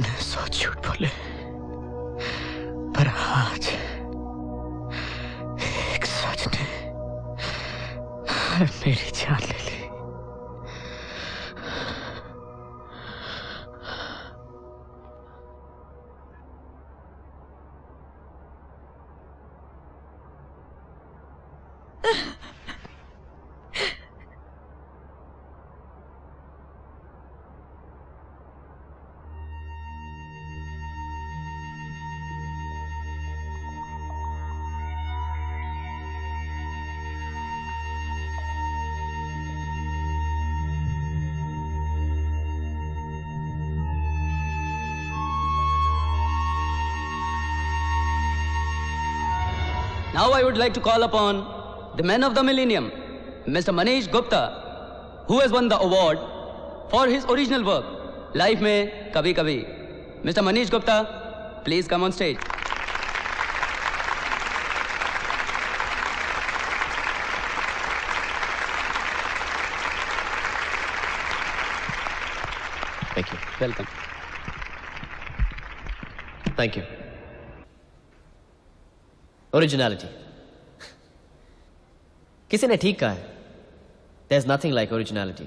तूने 100 झूठ बोले, पर आज एक सच ने मेरी जान ले ली। Now I would like to call upon the man of the millennium, Mr. Manish Gupta, who has won the award for his original work, Life में कभी कभी. Mr. Manish Gupta, please come on stage. Thank you. Welcome. Thank you. Originality. किसी ने ठीक कहा है, There's nothing like originality.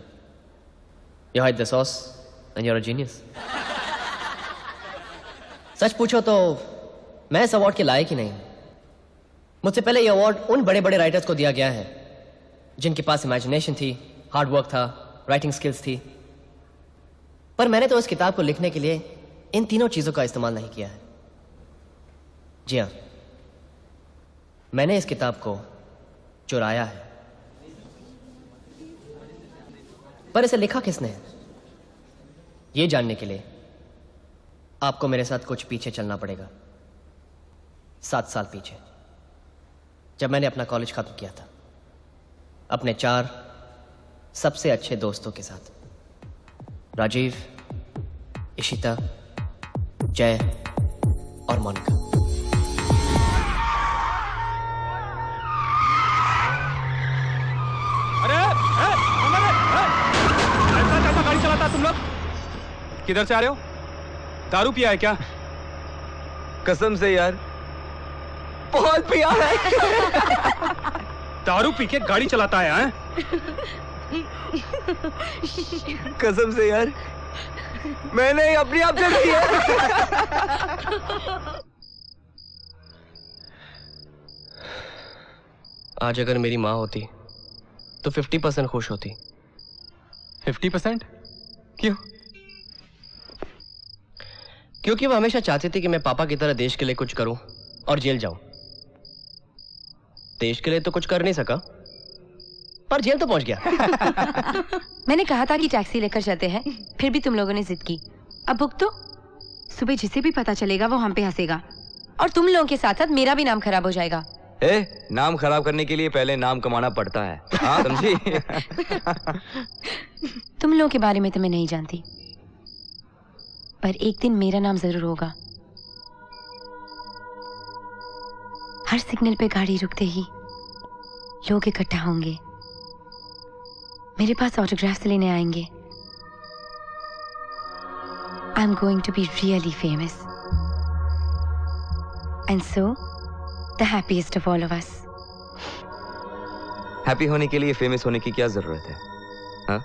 You hide the sauce and you're a genius. सच पूछो तो मैं इस अवार्ड के लायक ही नहीं। मुझसे पहले यह अवार्ड उन बड़े बड़े राइटर्स को दिया गया है जिनके पास इमेजिनेशन थी, हार्ड वर्क था, राइटिंग स्किल्स थी। पर मैंने तो इस किताब को लिखने के लिए इन तीनों चीजों का इस्तेमाल नहीं किया है। जी हाँ, मैंने इस किताब को चुराया है। पर इसे लिखा किसने है, ये जानने के लिए आपको मेरे साथ कुछ पीछे चलना पड़ेगा। 7 साल पीछे, जब मैंने अपना कॉलेज खत्म किया था, अपने 4 सबसे अच्छे दोस्तों के साथ, राजीव, इशिता, जय और मोनिका। गाड़ी चलाता तुम लोग? किधर से आ रहे हो? दारू पिया है क्या? कसम से यार, बहुत पिया है। दारू पी के गाड़ी चलाता है, हैं? कसम से यार, मैंने अपने आप से किया। आज अगर मेरी माँ होती तो 50% खुश होती। 50%? क्यों? क्योंकि वो हमेशा चाहती थी कि मैं पापा की तरह देश के लिए कुछ करूं और जेल जाऊं। देश के लिए तो कुछ कर नहीं सका, पर जेल तो पहुंच गया। मैंने कहा था कि टैक्सी लेकर चलते हैं, फिर भी तुम लोगों ने जिद की। अब भुगतो। सुबह जिसे भी पता चलेगा वो हम पे हंसेगा, और तुम लोगों के साथ साथ मेरा भी नाम खराब हो जाएगा। नाम खराब करने के लिए पहले नाम कमाना पड़ता है, हाँ समझी? तुम लोगों के बारे में तो मैं नहीं जानती, पर एक दिन मेरा नाम जरूर होगा। हर सिग्नल पे गाड़ी रुकते ही लोग इकट्ठा होंगे, मेरे पास ऑटोग्राफ्स लेने आएंगे। I am going to be really famous, and so the happiest of all of us. Happy होने के लिए फेमस होने की क्या जरूरत है? हाँ?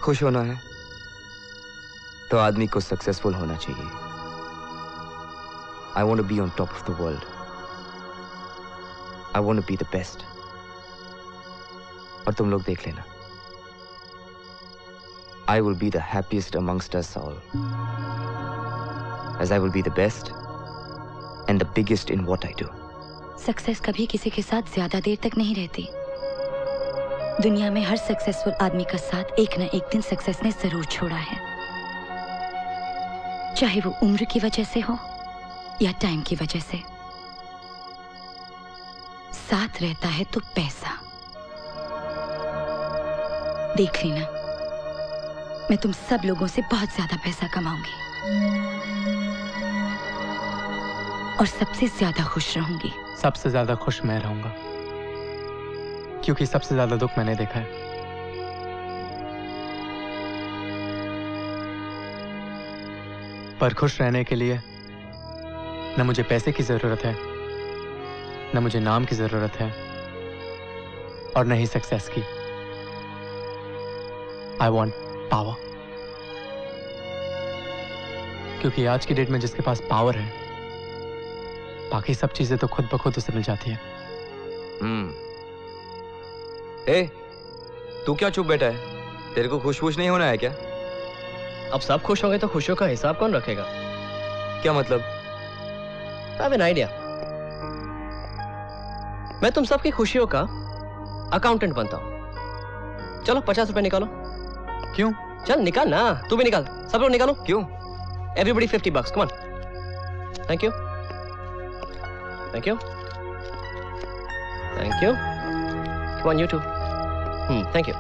खुश होना है तो आदमी को सक्सेसफुल होना चाहिए। I want to be on top of the world. I want to be the best. और तुम लोग देख लेना, I will be the happiest amongst us all, as I will be the best and the biggest in what I do. Success कभी किसी के साथ ज्यादा देर तक नहीं रहती। दुनिया में हर सक्सेसफुल आदमी का साथ एक ना एक दिन सक्सेस ने जरूर छोड़ा है, चाहे वो उम्र की वजह से हो या टाइम की वजह से। साथ रहता है तो पैसा। देख लेना, मैं तुम सब लोगों से बहुत ज्यादा पैसा कमाऊंगी और सबसे ज्यादा खुश रहूंगी। सबसे ज्यादा खुश मैं रहूंगा, क्योंकि सबसे ज्यादा दुख मैंने देखा है। पर खुश रहने के लिए न मुझे पैसे की जरूरत है, न मुझे नाम की जरूरत है, और न ही सक्सेस की। I want power. क्योंकि आज की डेट में जिसके पास पावर है, बाकी सब चीजें तो खुद ब खुद उसे मिल जाती है। ए, तू क्या चुप बैठा है? तेरे को खुश नहीं होना है क्या? अब सब खुश होंगे तो खुशियों का हिसाब कौन रखेगा? क्या मतलब? I have an idea. मैं तुम सबकी खुशियों का अकाउंटेंट बनता हूं। चलो 50 रुपए निकालो। क्यों? चल निकाल ना, तू भी निकाल, सब लोग निकालो। क्यों? Everybody $50, come on. Thank you. Thank you. Thank you. Come on, you too. Thank you.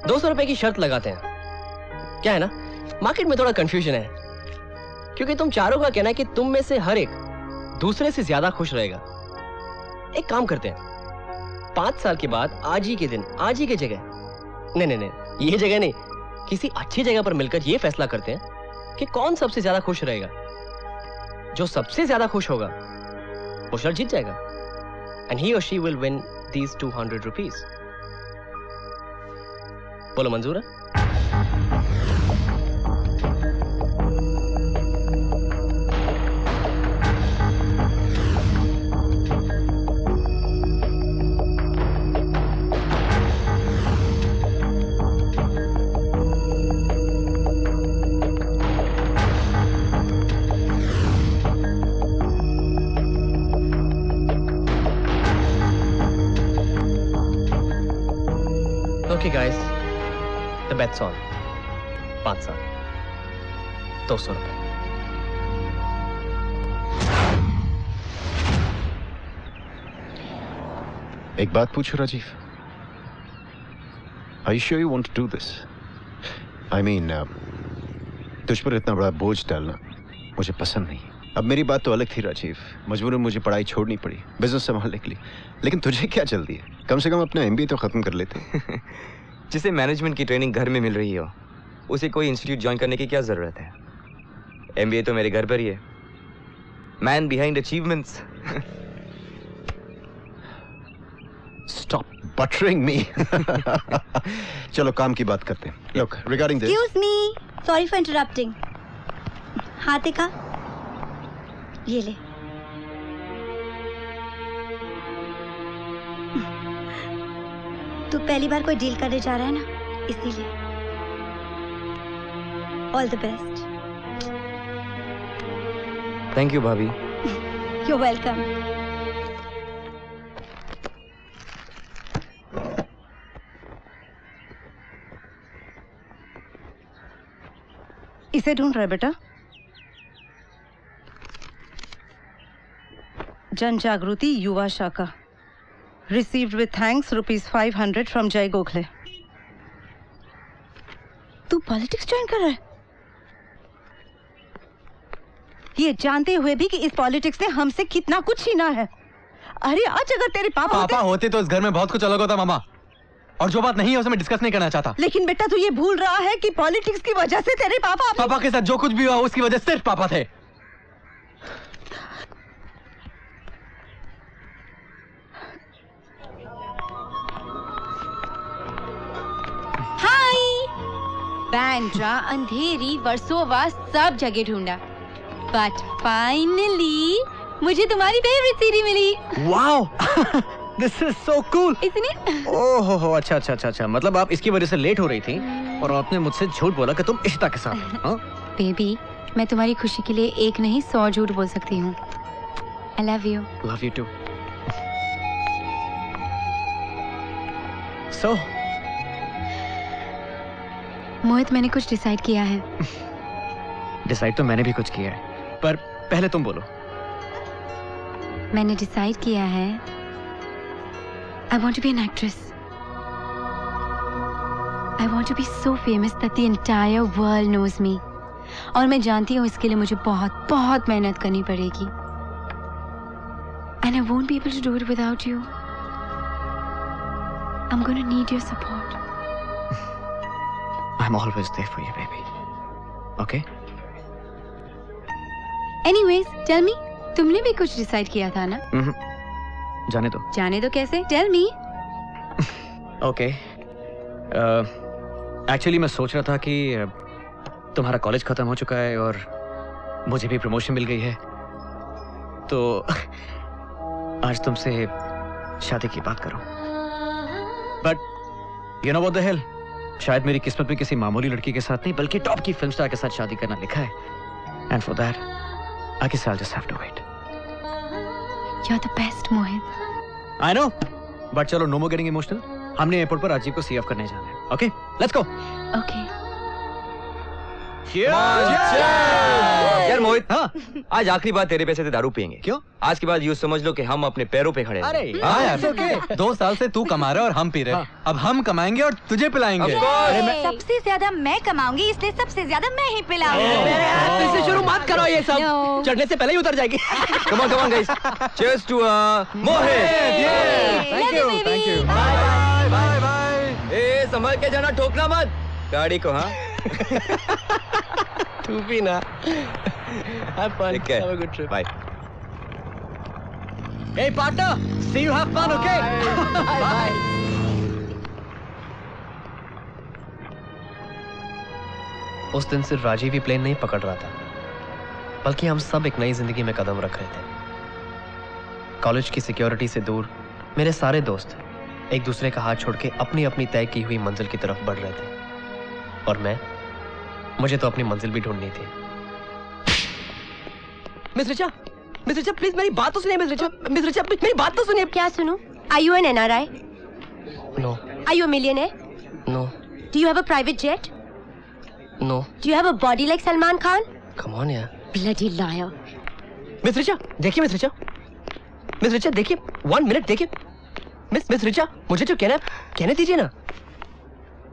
200 रुपए की शर्त लगाते हैं। क्या है ना, मार्केट में थोड़ा कंफ्यूजन है, क्योंकि तुम चारों का कहना है कि तुम में से हर एक दूसरे से ज्यादा खुश रहेगा। एक काम करते हैं, 5 साल के बाद आज ही के दिन, आज ही की जगह, नहीं, ये जगह नहीं, किसी अच्छी जगह पर मिलकर ये फैसला करते हैं कि कौन सबसे ज्यादा खुश रहेगा। जो सबसे ज्यादा खुश होगा वो शर्त जीत जाएगा, एंड ही और she will win these 200 rupees. बोलो मंजूर है? Okay guys, the bet's on. 5 साल, 200 रुपए। एक बात पूछो Rajiv, Are you sure you want to do this? I mean, तुझ पर इतना बड़ा बोझ डालना मुझे पसंद नहीं। अब मेरी बात तो अलग थी राजीव, मजबूरन मुझे पढ़ाई छोड़नी पड़ी बिजनेस संभालने के लिए, लेकिन तुझे क्या जल्दी है? कम से कम अपना MBA तो खत्म कर लेते। जिसे मैनेजमेंट की ट्रेनिंग घर में मिल रही हो, उसे कोई इंस्टीट्यूट ज्वाइन करने की क्या जरूरत है? MBA तो मेरे घर पर ही है। Man behind achievements. Stop buttering me. चलो काम की बात करते हैं। Look, regarding this. Excuse me, sorry for interrupting. हाथ दिखा, ये ले। तू पहली बार कोई डील करने जा रहा है ना, इसीलिए। All the best. Thank you भाभी। You welcome. इसे ढूंढ रहा है बेटा? जन जागृति युवा शाखा, received with thanks ₹500 from जय गोखले। तू पॉलिटिक्स ज्वाइन कर रहा है, ये जानते हुए भी कि इस पॉलिटिक्स ने हमसे कितना कुछ छीना है। अरे आज अगर तेरे पापा होते तो इस घर में बहुत कुछ अलग होता मामा, और जो बात नहीं है उसे मैं डिस्कस नहीं करना चाहता। लेकिन बेटा तू ये भूल रहा है कि पॉलिटिक्स की वजह से तेरे पापा के साथ जो कुछ भी हुआ उसकी वजह सिर्फ पापा थे। हाय बैंड्रा, अंधेरी, वर्सोवा सब जगह ढूंढा, बट फाइनली मुझे तुम्हारी फेवरेट सीरी मिली। Wow, this is so cool. इसने ओहो, अच्छा, मतलब आप इसकी वजह से लेट हो रही थी और आपने मुझसे झूठ बोला कि तुम इशिता के साथ हो। हाँ? बेबी, मैं तुम्हारी खुशी के लिए एक नहीं 100 झूठ बोल सकती हूँ। I love you. Love you too. So Mohit, मैंने कुछ डिसाइड किया है। डिसाइड तो मैंने भी कुछ किया है, पर पहले तुम बोलो। मैंने डिसाइड किया है, I want to be an actress. I want to be so famous that the entire world knows me. और मैं जानती हूँ इसके लिए मुझे बहुत बहुत मेहनत करनी पड़ेगी। And I won't be able to do it without you. I'm going to need your support. I'm always there for you, baby. Okay? Anyways, tell me, तुमने भी कुछ डिसाइड किया था ना? जाने दो. जाने दो कैसे? Tell me. Okay. Actually मैं सोच रहा था कि तुम्हारा कॉलेज खत्म हो चुका है और मुझे भी प्रमोशन मिल गई है, तो आज तुमसे शादी की बात करूं. But you know what the hell? शायद मेरी किस्मत में किसी मामूली लड़की के साथ नहीं बल्कि टॉप की फिल्म स्टार के साथ शादी करना लिखा है. And for that, I guess I'll just have to wait. You're the best, Mohit. I know. But चलो, no more getting emotional. हमने एयरपोर्ट पर राजीव को सी ऑफ करने जाना है. Okay? Let's go. Okay. यार मोहित, हाँ? आज आखिरी बार तेरे पैसे से दारू पियेंगे. क्यों? आज के बाद यूँ समझ लो कि हम अपने पैरों पे खड़े हैं. अरे हाँ यार, okay. 2 साल से तू कमा रहा है और हम पी रहे हैं. अब हम कमाएंगे और तुझे पिलाएंगे. सबसे ज्यादा मैं कमाऊंगी, इसलिए सबसे ज्यादा मैं ही पिलाऊंगी। फिर से शुरू मत करो ये सब. No. चढ़ने से पहले ही उतर जाएगी. Come on guys. Cheers to Mohit. Thank you. Bye. ए संभल के जाना, ठोकना मत गाड़ी को. हाँ तू भी ना. Have fun. ठीक है. Have a good trip. Bye. Hey partner, see you have fun, okay? Bye. उस दिन सिर्फ राजीव ही प्लेन नहीं पकड़ रहा था, बल्कि हम सब एक नई जिंदगी में कदम रख रहे थे. कॉलेज की सिक्योरिटी से दूर मेरे सारे दोस्त एक दूसरे का हाथ छोड़ के अपनी अपनी तय की हुई मंजिल की तरफ बढ़ रहे थे, और मुझे तो अपनी मंजिल भी ढूंढनी थी. मिस रिचा, प्लीज मेरी बात तो सुनिए. मिस रिचा, मेरी बात तो सुनिए. क्या सुनूं? Are you an NRI? No. Are you a millionaire? No. Do you have a private jet? No. Do you have a body like Salman Khan? Come on यार. Bloody liar. मिस रिचा, देखिए. Miss Richa देखिए. 1 minute देखिए. Miss Richa, मुझे जो कहने दीजिए ना.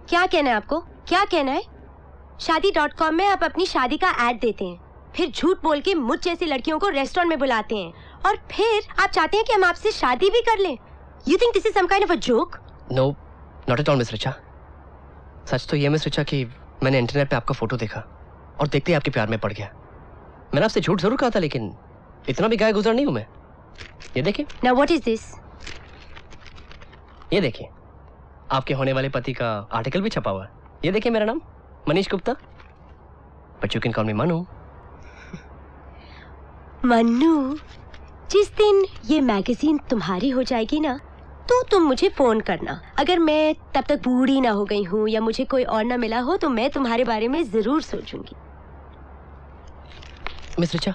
क्या कहना है आपको? क्या कहना है? शादी.com में आप अपनी शादी का ऐड देते हैं, फिर झूठ बोल के मुझ जैसी लड़कियों को रेस्टोरेंट में बुलाते हैं, और फिर आप चाहते हैं कि हम आपसे शादी भी कर लें. You think this is some kind of a joke? No, not at all, miss Richa. सच तो ये मिस रिचा कि मैंने इंटरनेट पे आपका फोटो देखा और देखते ही आपके प्यार में पड़ गया. मैंने आपसे झूठ जरूर कहा था, लेकिन इतना भी गाय गुजर नहीं हूं मैं. ये देखिए. Now what is this? ये देखिए, आपके होने वाले पति का आर्टिकल भी छपा हुआ है. ये देखिए, मेरा नाम Manish Gupta, but you can call मी मनु. मन्नू, जिस दिन ये मैगजीन तुम्हारी हो जाएगी ना, तो तुम मुझे फोन करना. अगर मैं तब तक बूढ़ी ना हो गई हूँ या मुझे कोई और ना मिला हो, तो मैं तुम्हारे बारे में जरूर सोचूंगी. मिस रिचा.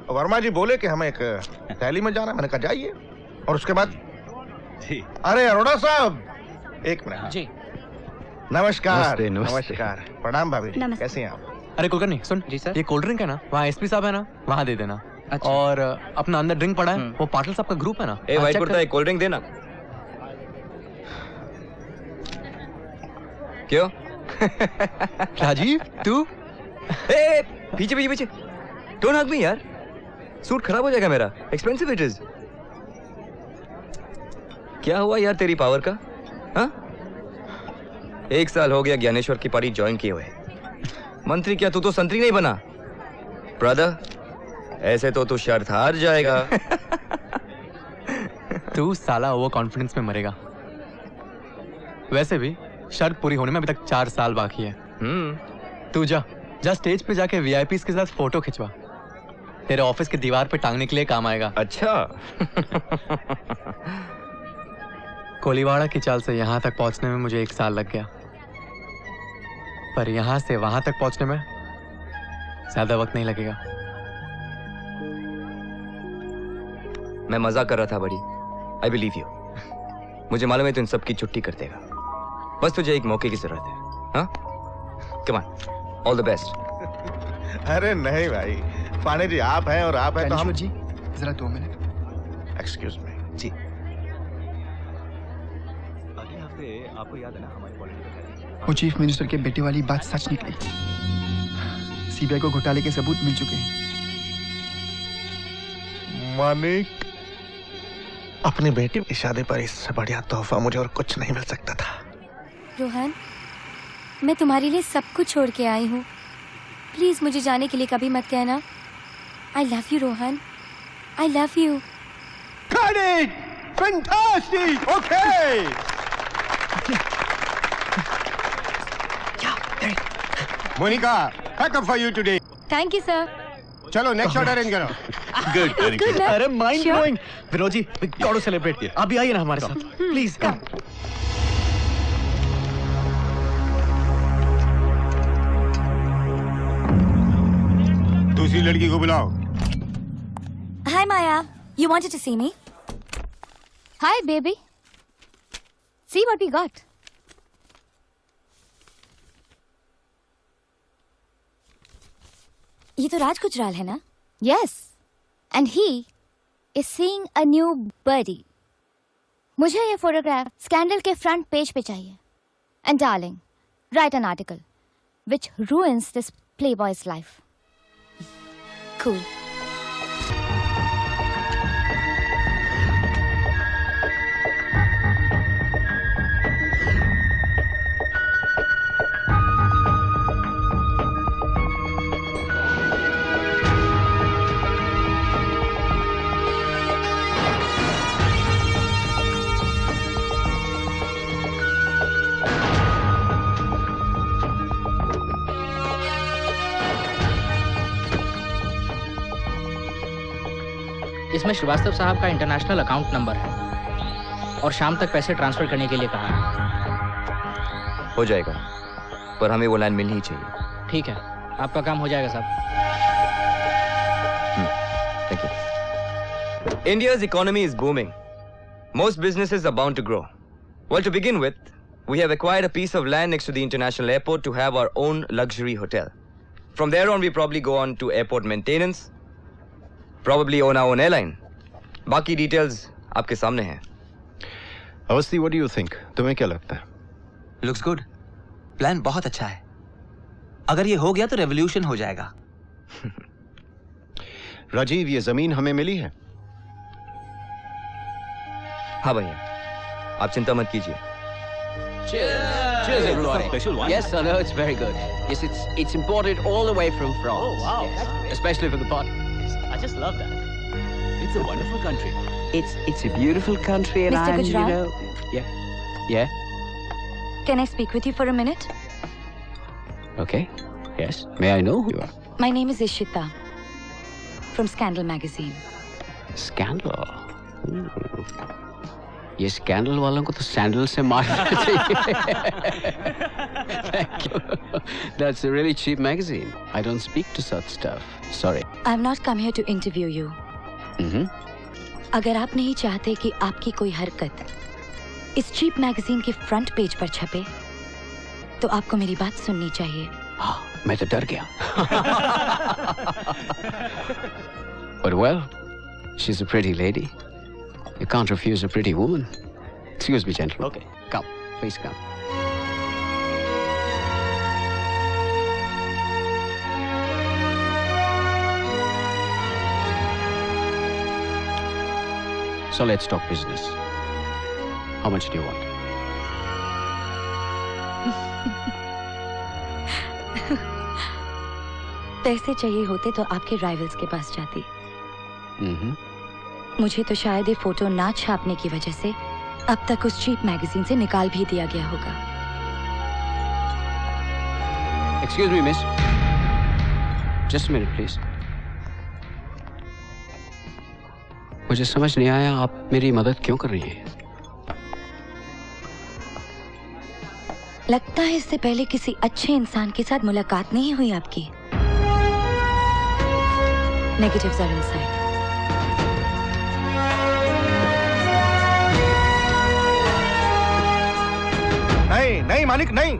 वर्मा जी बोले कि हमें एक रैली में जाना. मैंने कहा जाइए. और उसके बाद अरे अरोड़ा साहब, एक मिनट. जी. नमस्कार. नमस्ते. प्रणाम भाभी. नमस्ते. कैसे हैं आप? अरे कुलकर्णी सुन. जी सर. ये कोल्ड ड्रिंक है ना, वहाँ एसपी साहब है ना, वहाँ दे देना. अच्छा. और अपना अंदर ड्रिंक पड़ा है, वो पाटिल साहब का ग्रुप है ना. ए भाई कुर्ता, एक कोल्ड ड्रिंक देना. क्यों? राजीव तू. ए पीछे. डोंट हग मी यार, सूट खराब हो जाएगा मेरा. Expensive it is. क्या हुआ यार तेरी पावर का? हाँ? 1 साल हो गया ज्ञानेश्वर की पार्टी ज्वाइन किए हुए. मंत्री क्या, तू तो संतरी नहीं बना. ब्रदर, ऐसे तो तू शर्त हार जाएगा. तू साला ओवर कॉन्फिडेंस में मरेगा. वैसे भी शर्त पूरी होने में अभी तक 4 साल बाकी है. तू जा स्टेज पे जाके वीआईपीज़ के साथ फोटो खिंचवा. तेरे ऑफिस के दीवार पे टांगने के लिए काम आएगा. अच्छा. कोलीवाड़ा की चाल से यहाँ तक पहुँचने में मुझे 1 साल लग गया, पर यहाँ से वहाँ तक पहुँचने में ज्यादा वक्त नहीं लगेगा. मैं मजाक कर रहा था बड़ी. I believe you. मुझे मालूम है तू इन सब की छुट्टी कर देगा. बस तुझे एक मौके की जरूरत है. हाँ, come on, all the best. अरे नहीं भाई, पांडे जी आप हैं और आप हैं तो हम. जी जरा 2 मिनट. Excuse me. जी. अगले हफ्ते आपको याद है ना हमारी पॉलिटिकल, वो चीफ मिनिस्टर के बेटे वाली बात सच निकली. सीबीआई को घोटाले के सबूत मिल चुके हैं. मानिक अपनी बेटी की शादी पर इससे बढ़िया तोहफा मुझे और कुछ नहीं मिल सकता था। रोहन, मैं तुम्हारे लिए सब कुछ छोड़ के आई हूँ। प्लीज मुझे जाने के लिए कभी मत कहना। आई love you Rohan, I love you. Got it! Fantastic! Okay! Monica, pack up for you today. Thank you sir. चलो नेक्स्ट शॉट अरेंज करो। Good, very good. अरे mind Sure. Blowing. Vinod ji, we got to celebrate. आप भी आइए ना हमारे साथ। Please come. दूसरी लड़की को बुलाओ। Hi Maya, you wanted to see me? Hi baby. See what we got. ये तो राज गुजराल है ना? Yes. And he is seeing a new birdie. मुझे ये फोटोग्राफ स्कैंडल के फ्रंट पेज पे चाहिए. And darling, write an article which ruins this playboy's life. Cool. इसमें श्रीवास्तव साहब का इंटरनेशनल अकाउंट नंबर है और शाम तक पैसे ट्रांसफर करने के लिए कहा है। हो जाएगा, पर हमें वो लाइन मिलनी ही चाहिए। ठीक है, आपका काम हो जाएगा साहब। Thank you. India's economy is booming. Most businesses are bound to grow. Well, to begin with, we have acquired a piece of land next to the international airport to have our own luxury hotel. From there on, we probably go on to airport maintenance, probably own our own airline. बाकी details आपके सामने हैं। Awasthi, what do you think? तुम्हें क्या लगता है? Looks good. Plan बहुत अच्छा है। अगर ये हो गया तो रेवोल्यूशन हो जाएगा। राजीव, ये जमीन हमें मिली है? हाँ भैया, आप चिंता मत कीजिए। Cheers, everybody. Special one. Yes, I know, it's very good. Yes, it's imported all the way from France. Oh, wow. Yes, especially for the pot. I just love that. It's a wonderful country. It's a beautiful country, and Mr. I'm, Gujral? Yeah. Can I speak with you for a minute? Okay. Yes. May I know who you are? My name is Ishita from Scandal magazine. Scandal. ये scandal वालों को तो sandal से मारना चाहिए। Thank you. That's a really cheap magazine. I don't speak to such stuff. Sorry. I've not come here to interview you. अगर आप नहीं चाहते कि आपकी कोई हरकत इस चीप मैगजीन के फ्रंट पेज पर छपे, तो आपको मेरी बात सुननी चाहिए। मैं तो डर गया। But well, she's a pretty lady. You can't refuse a pretty woman. Excuse me, gentlemen. Okay. Come, please come. So let's talk business. How much do you want? पैसे चाहिए होते तो आपके राइवल्स के पास जाती। मुझे तो शायद ये फोटो ना छापने की वजह से अब तक उस चीप मैगजीन से निकाल भी दिया गया होगा। Excuse me, miss. Just a minute, please. मुझे समझ नहीं आया, आप मेरी मदद क्यों कर रही हैं? लगता है इससे पहले किसी अच्छे इंसान के साथ मुलाकात नहीं हुई आपकी। Negatives are inside. नहीं मालिक, नहीं।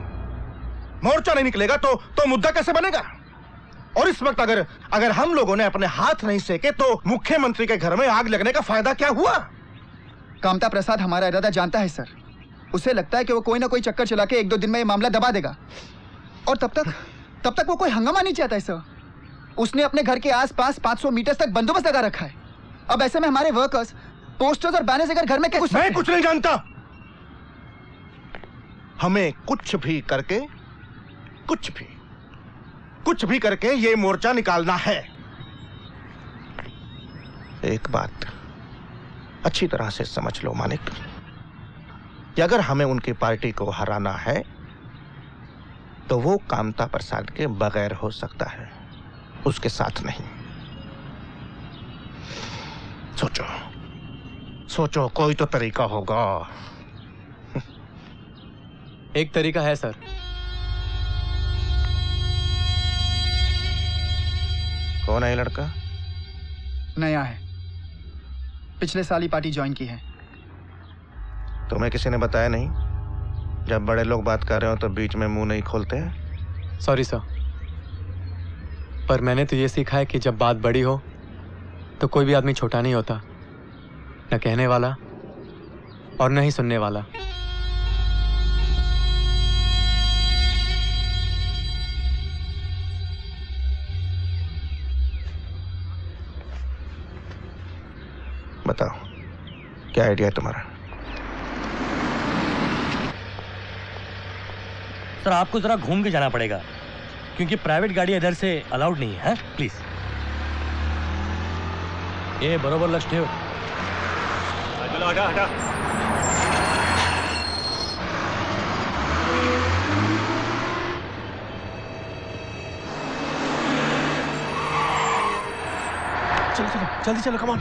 मोर्चा नहीं निकलेगा तो मुद्दा कैसे बनेगा? और इस वक्त अगर हम लोगों ने अपने हाथ नहीं सेके तो मुख्यमंत्री के घर में आग लगने का फायदा क्या हुआ? कामता प्रसाद हमारा इरादा जानता है सर। उसे लगता है कि वो कोई ना कोई चक्कर चला के 1-2 दिन में ये मामला दबा देगा, और तब तक वो कोई हंगामा नहीं चाहता है सर। उसने अपने घर के आसपास 500 मीटर तक बंदोबस्त लगा रखा है। अब ऐसे में हमारे वर्कर्स पोस्टर्स और बैनर्स अगर घर में कुछ मैं कुछ नहीं जानता। हमें कुछ भी करके ये मोर्चा निकालना है। एक बात अच्छी तरह से समझ लो मानिक, कि अगर हमें उनकी पार्टी को हराना है तो वो कामता प्रसाद के बगैर हो सकता है, उसके साथ नहीं। सोचो कोई तो तरीका होगा। एक तरीका है सर। कौन है ये लड़का? नया है, पिछले साल ही पार्टी ज्वाइन की है। तुम्हें किसी ने बताया नहीं? जब बड़े लोग बात कर रहे हो तो बीच में मुंह नहीं खोलते हैं। सॉरी सर, पर मैंने तो ये सीखा है कि जब बात बड़ी हो तो कोई भी आदमी छोटा नहीं होता, न कहने वाला और न ही सुनने वाला। बताओ क्या आइडिया है तुम्हारा? सर आपको जरा घूम के जाना पड़ेगा क्योंकि प्राइवेट गाड़ी इधर से अलाउड नहीं है। प्लीज ये बरोबर लक्ष्य ठेव। हटा। चलो जल्दी चलो, कम ऑन।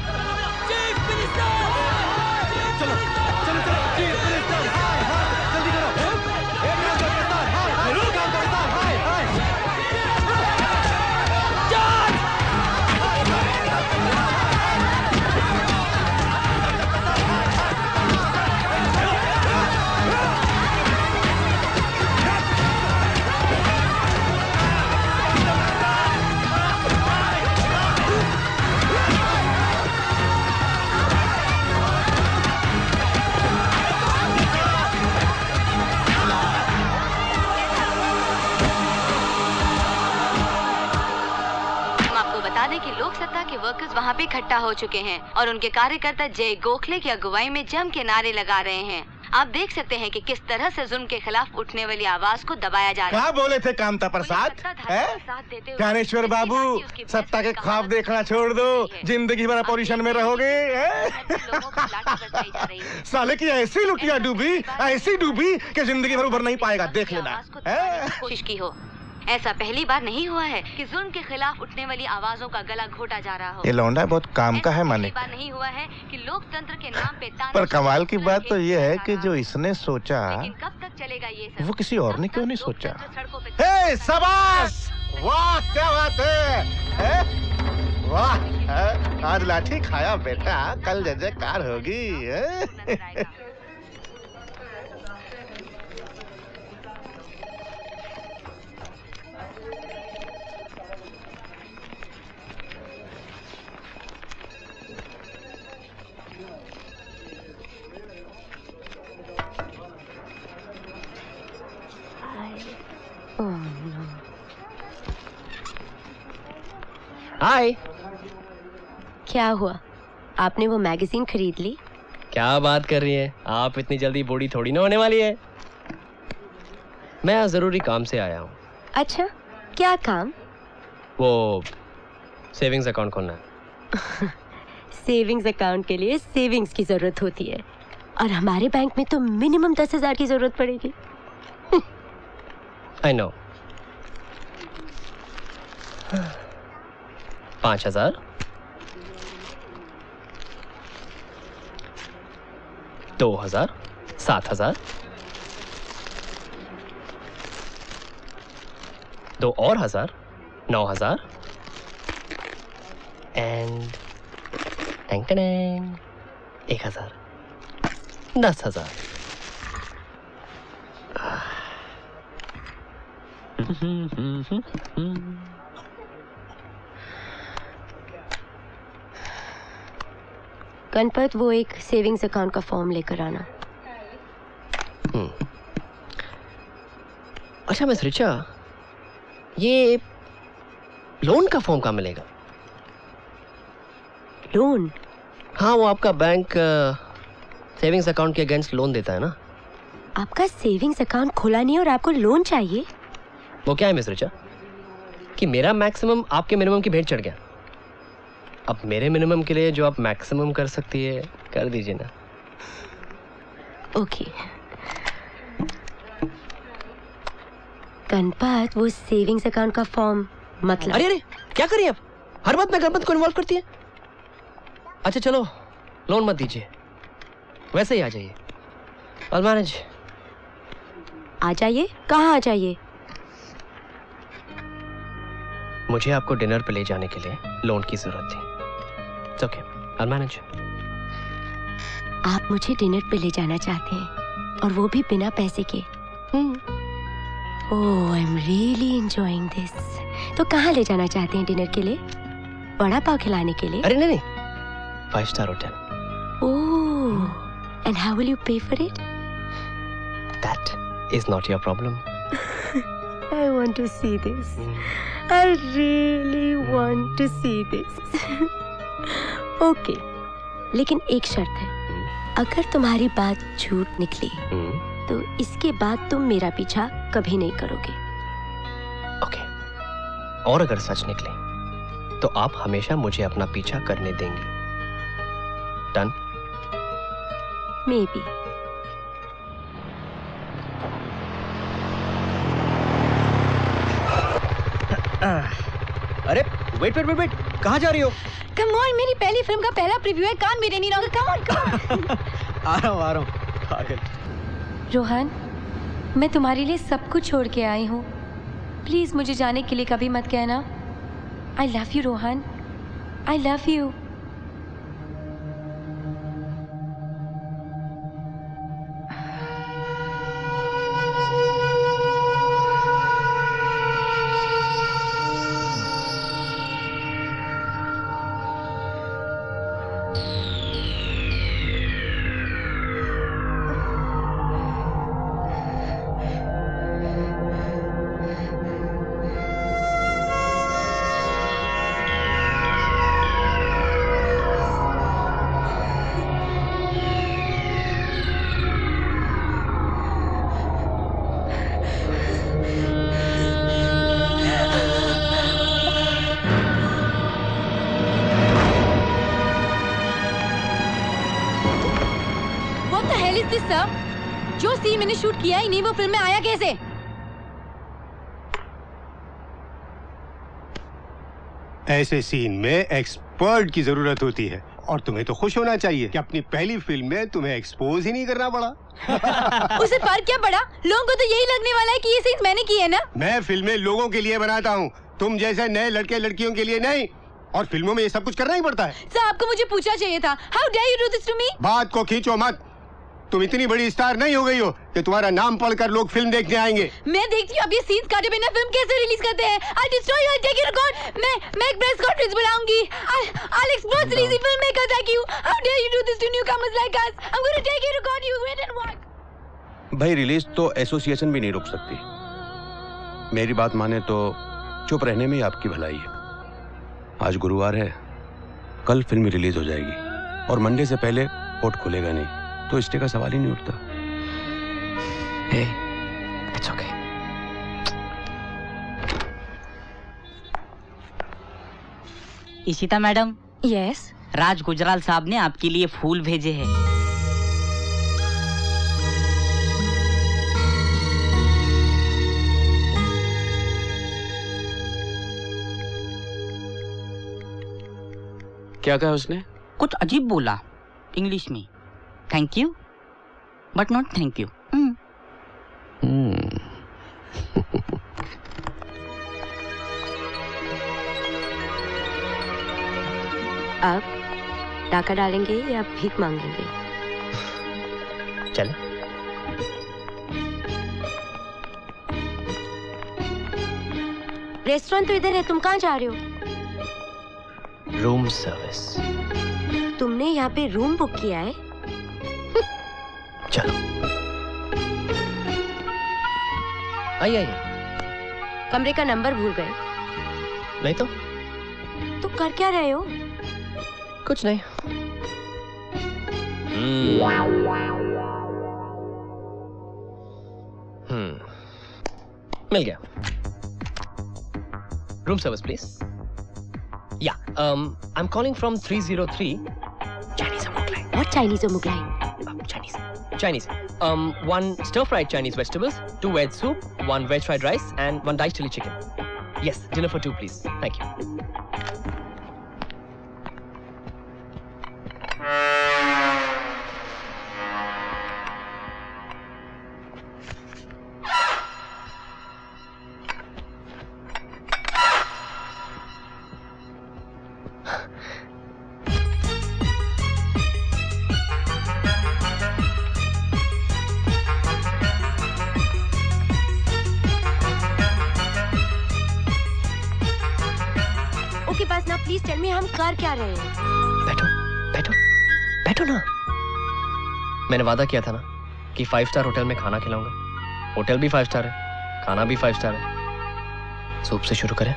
कि लोक सत्ता के वर्कर्स वहाँ पे इकट्ठा हो चुके हैं और उनके कार्यकर्ता जय गोखले की अगुवाई में जम के नारे लगा रहे हैं। आप देख सकते हैं कि किस तरह से जुल्म के खिलाफ उठने वाली आवाज को दबाया जा रहा है। क्या बोले थे कामता प्रसाद? ज्ञानेश्वर बाबू, सत्ता के ख्वाब देखना छोड़ दो, जिंदगी भर अपोजिशन में रहोगे। साले की ऐसी लुटिया डूबी, ऐसी डूबी कि जिंदगी भर उभर नहीं पाएगा, देख लेना। कोशिश की हो, ऐसा पहली बार नहीं हुआ है कि जुल्म के खिलाफ उठने वाली आवाजों का गला घोटा जा रहा हो। ये लौंडा बहुत काम का है मानिक। बार नहीं हुआ है कि लोकतंत्र के नाम पे पर कमाल की बात तो ये है कि जो इसने सोचा कब तक चलेगा ये सब? वो किसी और ने क्यों नहीं सोचा? हे शाबाश, वाह क्या बात है, वाह। आज लाठी खाया बेटा, कल जय जयकार होगी। हाय। क्या हुआ, आपने वो मैगजीन खरीद ली? क्या बात कर रही है आप, इतनी जल्दी बूढ़ी थोड़ी ना होने वाली है। मैं आज जरूरी काम से आया हूँ। अच्छा, क्या काम? वो सेविंग्स अकाउंट खोलना है। सेविंग्स अकाउंट के लिए सेविंग्स की जरूरत होती है और हमारे बैंक में तो मिनिमम 10,000 की जरूरत पड़ेगी। I know. 5,000, 2,000, 7,000, 2 और 1,000, 9,000 एंड 1,000, 10,000। गणपत, वो एक सेविंग्स अकाउंट का फॉर्म लेकर आना। अच्छा मिस रिचा, ये लोन का फॉर्म कहाँ मिलेगा? लोन? हाँ, वो आपका बैंक सेविंग्स अकाउंट के अगेंस्ट लोन देता है ना? आपका सेविंग्स अकाउंट खुला नहीं और आपको लोन चाहिए? वो क्या है मिस ऋचा कि मेरा मैक्सिमम आपके मिनिमम की भेंट चढ़ गया। अब मेरे मिनिमम के लिए जो आप मैक्सिमम कर सकती है कर दीजिए ना। ओके गणपत, वो सेविंग्स अकाउंट का फॉर्म मतलब। अरे क्या करिए आप, हर बात में गणपत को इन्वॉल्व करती है। अच्छा चलो लोन मत दीजिए, वैसे ही आ जाइए। I'll manage। आ जाइए? कहाँ आ जाइए? मुझे आपको डिनर पे ले जाने के लिए लोन की जरूरत थी। It's okay, I'll manage। आप मुझे डिनर पे ले जाना चाहते हैं और वो भी बिना पैसे के? Oh, I am really enjoying this. तो कहाँ ले जाना चाहते हैं डिनर के लिए? बड़ा पाव खिलाने के लिए? अरे नहीं, 5 star hotel. Oh, and how will you pay for it? That is not your problem। I want to see this। I really want to see this। Okay, लेकिन एक शर्त है, अगर तुम्हारी बात झूठ निकली तो इसके बाद तुम मेरा पीछा कभी नहीं करोगे। ओके, और अगर सच निकले तो आप हमेशा मुझे अपना पीछा करने देंगी। डन? Maybe। अरे वेट, कहाँ जा रही हो? कम ऑन, मेरी पहली फिल्म का पहला प्रीव्यू है, कान मेरे नहीं रहोगे। Come on. आ रहा हूँ। पागल। रोहन, मैं तुम्हारे लिए सब कुछ छोड़ के आई हूँ। प्लीज मुझे जाने के लिए कभी मत कहना। आई love you Rohan, I love you. जो सीन मैंने शूट किया ही नहीं वो फिल्म में आया कैसे? ऐसे सीन में एक्सपर्ट की जरूरत होती है और तुम्हें तो खुश होना चाहिए कि अपनी पहली फिल्म में तुम्हें एक्सपोज ही नहीं करना पड़ा। उसे फर्क क्या पड़ा? लोगों को तो यही लगने वाला है कि ये सीन मैंने किए ना। मैं फिल्में लोगों के लिए बनाता हूँ, तुम जैसे नए लड़के लड़कियों के लिए नहीं। और फिल्मों में ये सब कुछ करना ही पड़ता है। सर, आपको मुझे पूछना चाहिए था। How dare you do this to me? बात को खींचो मत। तुम इतनी बड़ी स्टार नहीं हो गई हो कि तुम्हारा नाम पढ़कर लोग फिल्म देखने आएंगे। मैं देखती हूँ अब ये सीन्स काटे बिना फिल्म कैसे रिलीज करते हैं। I'll destroy you, I'll take you to court। मैं एक प्रेस कॉन्फ्रेंस बुलाऊंगी। I'll expose lazy filmmakers like you। How dare you do this to newcomers like us? I'm going to take you to court, you wait and watch। भाई release तो association भी नहीं रोक सकती। मेरी बात माने तो चुप रहने में ही आपकी भलाई है। आज गुरुवार है, कल फिल्म रिलीज हो जाएगी और मंडे से पहले कोर्ट खुलेगा नहीं, तो स्टे का सवाल ही नहीं उठता। Hey, it's okay। Ishita madam. Yes. Raj Gujral साहब ने आपके लिए फूल भेजे हैं। क्या कहा उसने? कुछ अजीब बोला इंग्लिश में। Thank you but not thank you. अब डाका डालेंगे या भीख मांगेंगे? चले। रेस्टोरेंट तो इधर है, तुम कहाँ जा रहे हो? Room service. तुमने यहाँ पे रूम बुक किया है? चलो। आइए। कमरे का नंबर भूल गए? नहीं तो कर क्या रहे हो? कुछ नहीं, मिल गया. Room service, please. Yeah, I'm calling from 303 Chinese or Mughlai. What Chinese or Mughlai? Chinese. One stir-fried Chinese vegetables, 2 veg soup, 1 veg fried rice, and 1 diced chili chicken. Yes, dinner for 2, please. Thank you. Okay बस ना please tell me हम कर क्या रहे हैं? बैठो ना. मैंने वादा किया था ना कि 5 स्टार होटल में खाना खिलाऊंगा. होटल भी 5 स्टार है, खाना भी 5 स्टार है. सूप से शुरू करें.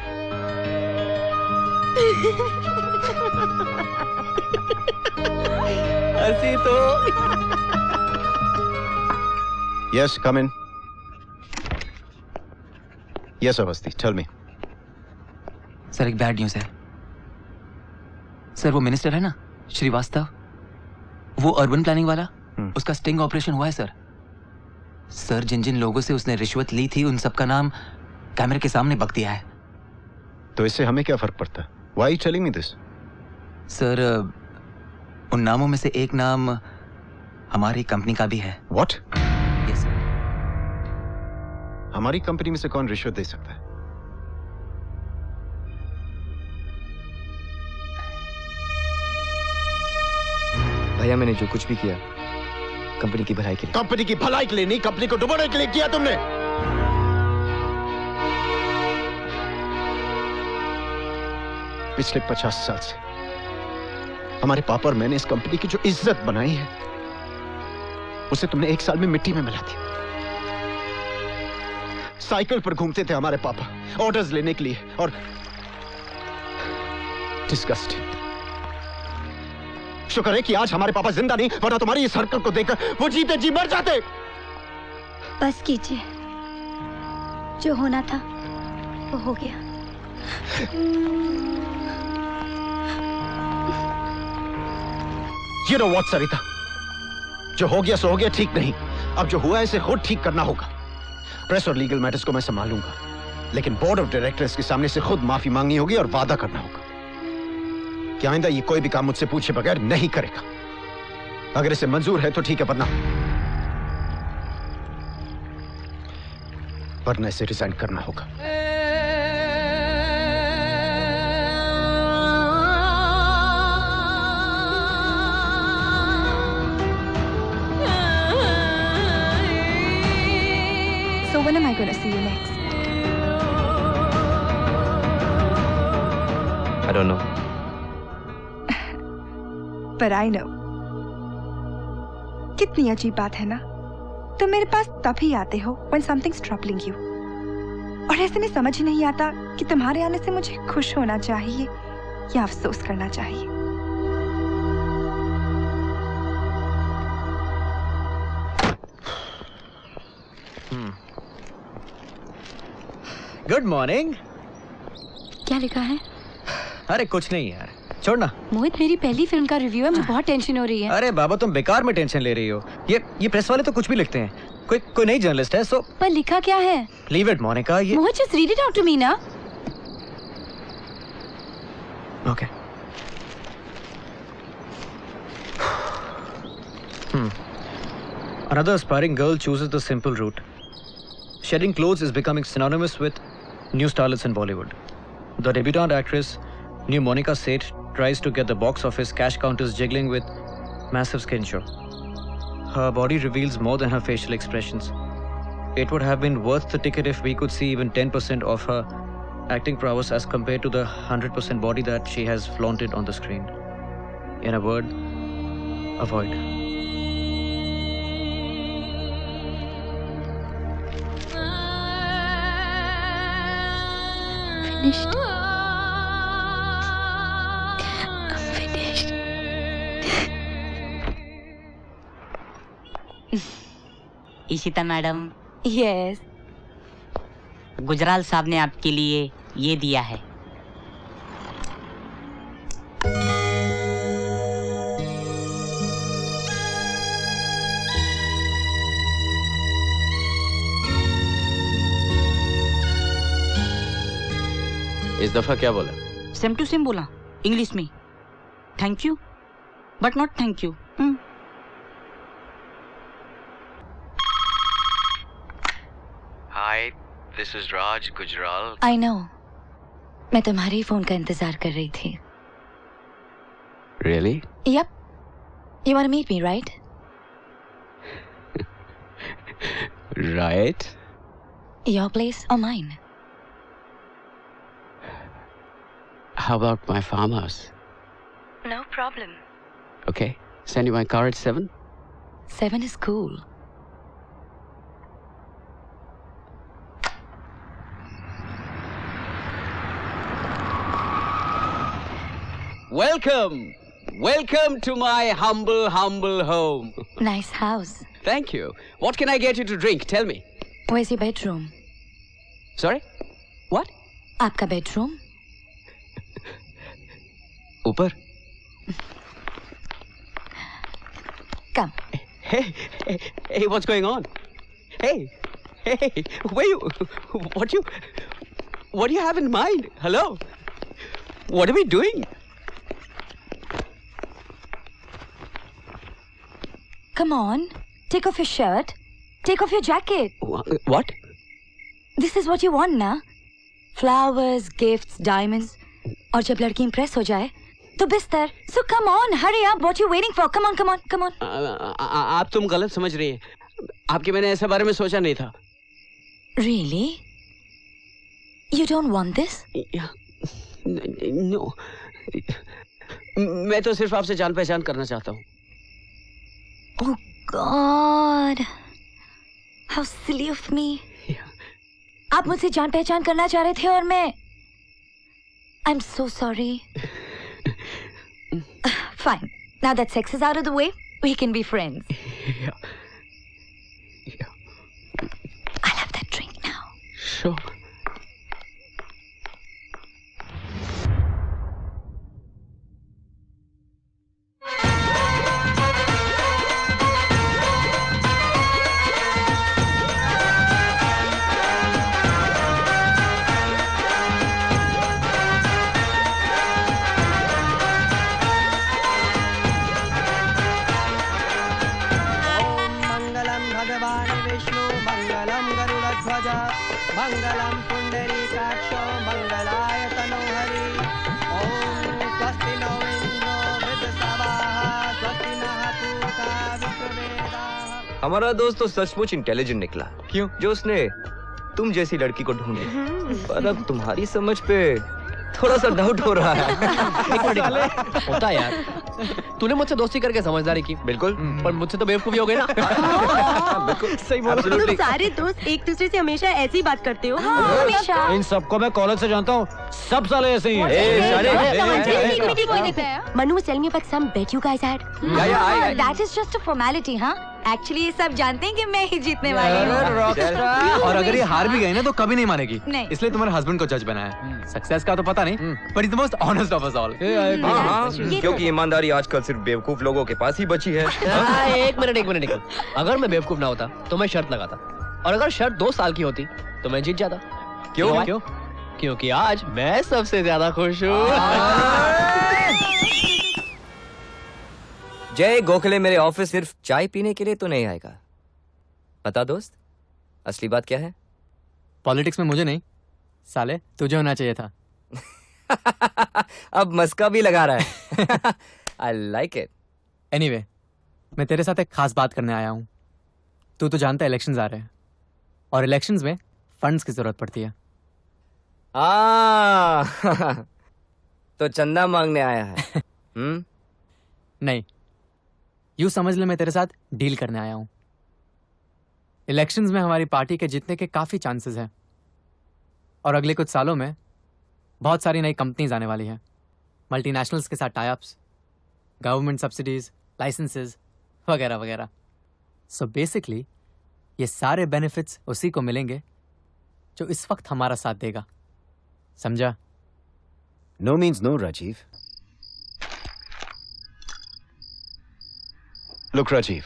हंसी तो. Yes, come in. Yes, Avasti, tell me. Sir एक बैड न्यूज़ है. सर वो मिनिस्टर है ना श्रीवास्तव, वो अर्बन प्लानिंग वाला, उसका स्टिंग ऑपरेशन हुआ है सर. सर जिन जिन लोगों से उसने रिश्वत ली थी उन सबका नाम कैमरे के सामने बक दिया है. तो इससे हमें क्या फर्क पड़ता है? Why are you telling me this? Sir उन नामों में से एक नाम हमारी कंपनी का भी है. What? Yes sir. हमारी कंपनी में से कौन रिश्वत दे सकता है? भैया मैंने जो कुछ भी किया कंपनी की भलाई के लिए. कंपनी की भलाई के लिए नहीं, कंपनी को डुबाने के लिए किया तुमने. पिछले 50 साल से हमारे पापा और मैंने इस कंपनी की जो इज्जत बनाई है उसे तुमने 1 साल में मिट्टी में मिला दी. साइकिल पर घूमते थे हमारे पापा ऑर्डर्स लेने के लिए और डिस्गस्टिंग. शुक्र है कि आज हमारे पापा जिंदा नहीं, वरना तुम्हारी इस हरकत को देखकर वो जीते जी मर जाते. बस कीजिए, जो होना था वो हो गया. You know what, सरिता, जो हो गया सो हो गया, ठीक नहीं. अब जो हुआ है इसे खुद ठीक करना होगा. प्रेस और लीगल मैटर्स को मैं संभालूंगा, लेकिन बोर्ड ऑफ डायरेक्टर्स के सामने से खुद माफी मांगनी होगी और वादा करना होगा कि आइंदा ये कोई भी काम मुझसे पूछे बगैर नहीं करेगा. अगर इसे मंजूर है तो ठीक है, वरना इसे रिजाइन करना होगा. So when am I going to see you next? I don't know. But I know. कितनी अजीब बात है ना, तुम मेरे पास तभी आते हो when something's troubling you. और ऐसे में समझ ही नहीं आता कि तुम्हारे आने से मुझे खुश होना चाहिए या अफसोस करना चाहिए. Good morning. क्या लिखा है? अरे कुछ नहीं यार, छोड़ना. मोहित, मेरी पहली फिल्म का रिव्यू है, मुझे बहुत टेंशन हो रही है. अरे बाबा, तुम बेकार में टेंशन ले रही हो. ये प्रेस वाले तो कुछ भी लिखते हैं. कोई नई जर्नलिस्ट है, सो पर लिखा क्या है? Leave it Monica. ये Mohit, just read it out to me ना. Okay. Another aspiring girl chooses the simple route. Shedding clothes is becoming synonymous with new starlets in Bollywood. The debutante actress, new Monica Seth, tries to get the box office cash counters jiggling with massive skin show. Her body reveals more than her facial expressions. It would have been worth the ticket if we could see even 10% of her acting prowess as compared to the 100% body that she has flaunted on the screen. In a word, avoid. Finished. I'm finished. Ishita madam, yes, Gujral साहब ने आपके लिए ये दिया है। इस दफा क्या बोला? सेम टू सेम बोला, इंग्लिश में। Thank you but not thank you. Hi, this is Raj Gujral. I know, मैं तुम्हारे ही फोन का इंतजार कर रही थी। Really? Yep. You want to meet me, right? Right. Your place or mine? How about my farmhouse? No problem. Okay. Send you my car at 7? 7 is cool. Welcome to my humble home. Nice house. Thank you. What can I get you to drink? Tell me. Where's your bedroom? Sorry? What? आपका bedroom? ऊपर. Come. Hey, what's going on? Hey, what do you have in mind? Hello? What are we doing? Come on, take off your shirt. Take off your jacket. What? This is what you want, na? Flowers, gifts, diamonds. और जब लड़की impress हो जाए, तो बिस्तर. So come on, hurry up. What you waiting for? Come on. आप तुम गलत समझ रही हैं. आपके मैंने ऐसे बारे में सोचा नहीं था. Really? You don't want this? No. मैं तो सिर्फ आपसे जान पहचान करना चाहता हूँ. Oh God, how silly of me. आप मुझसे जान पहचान करना चाह रहे थे और मैं I'm so sorry. Fine. Now that sex is out of the way, we can be friends. I'll have that drink now. Sure. मंगलम पुंडरीकाक्षो मंगलाय तनोहरि ओम स्वस्ति नो इंद्रो वृद्धसवाः स्वस्ति नः पूषा विश्ववेदाः। हमारा दोस्त तो सचमुच इंटेलिजेंट निकला। क्यों? जो उसने तुम जैसी लड़की को ढूंढी। पर अब तुम्हारी समझ पे थोड़ा सा डाउट हो रहा है। होता है यार, तूने मुझसे दोस्ती करके समझदारी की। बिल्कुल। पर मुझसे तो बेवकूफी हो गई ना। बिल्कुल सही बोला। तुम सारे दोस्त एक दूसरे से हमेशा ऐसी बात करते हो। हमेशा। इन सबको मैं कॉलेज से जानता हूँ, सब साले ऐसे ही हैं। Manu was telling me about some bet you guys had. That is just a formality, हाँ? Actually ये सब जानते हैं कि मैं ही जीतने वाली हूँ। और अगर ये हार भी गई ना तो कभी नहीं मानेगी। नहीं। इसलिए तुम्हारे हस्बैंड को जज बनाया। सक्सेस का तो पता नहीं, but he's the most honest of us all. क्योंकि ईमानदारी आजकल सिर्फ बेवकूफ लोगों के पास ही बची है। एक मिनट। अगर मैं बेवकूफ ना होता तो मैं शर्त लगाता, और अगर शर्त 2 साल की होती तो मैं जीत जाता। क्यों? क्योंकि आज मैं सबसे ज्यादा खुश हूँ। जय गोखले मेरे ऑफिस सिर्फ चाय पीने के लिए तो नहीं आएगा। बता दोस्त, असली बात क्या है? पॉलिटिक्स में मुझे नहीं, साले तुझे होना चाहिए था। अब मस्का भी लगा रहा है। I like it. Anyway, मैं तेरे साथ एक खास बात करने आया हूँ। तू तो जानता है इलेक्शंस आ रहे हैं, और इलेक्शंस में फंड्स की जरूरत पड़ती है। तो चंदा मांगने आया है? नहीं, यूं समझ ले मैं तेरे साथ डील करने आया हूं। इलेक्शंस में हमारी पार्टी के जीतने के काफी चांसेस हैं, और अगले कुछ सालों में बहुत सारी नई कंपनीज आने वाली हैं, मल्टीनेशनल्स के साथ tie ups, government subsidies, licences वगैरह वगैरह। सो बेसिकली ये सारे बेनिफिट्स उसी को मिलेंगे जो इस वक्त हमारा साथ देगा, समझा? No means no Rajiv. Look Rajiv,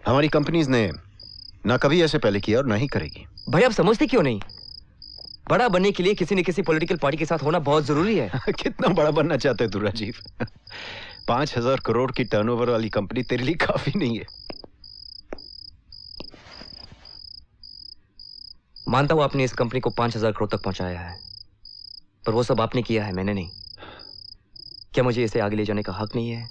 हमारी कंपनीज ने ना कभी ऐसे पहले किया और ना ही करेगी। भाई आप समझते क्यों नहीं? बड़ा बनने के लिए किसी न किसी पॉलिटिकल पार्टी के साथ होना बहुत जरूरी है। कितना बड़ा बनना चाहते तू राजीव? 5,000 करोड़ की टर्नओवर वाली कंपनी तेरे लिए काफी नहीं है। मानता हूं आपने इस कंपनी को 5,000 करोड़ तक पहुंचाया है, पर वो सब आपने किया है, मैंने नहीं। क्या मुझे इसे आगे ले जाने का हक नहीं है?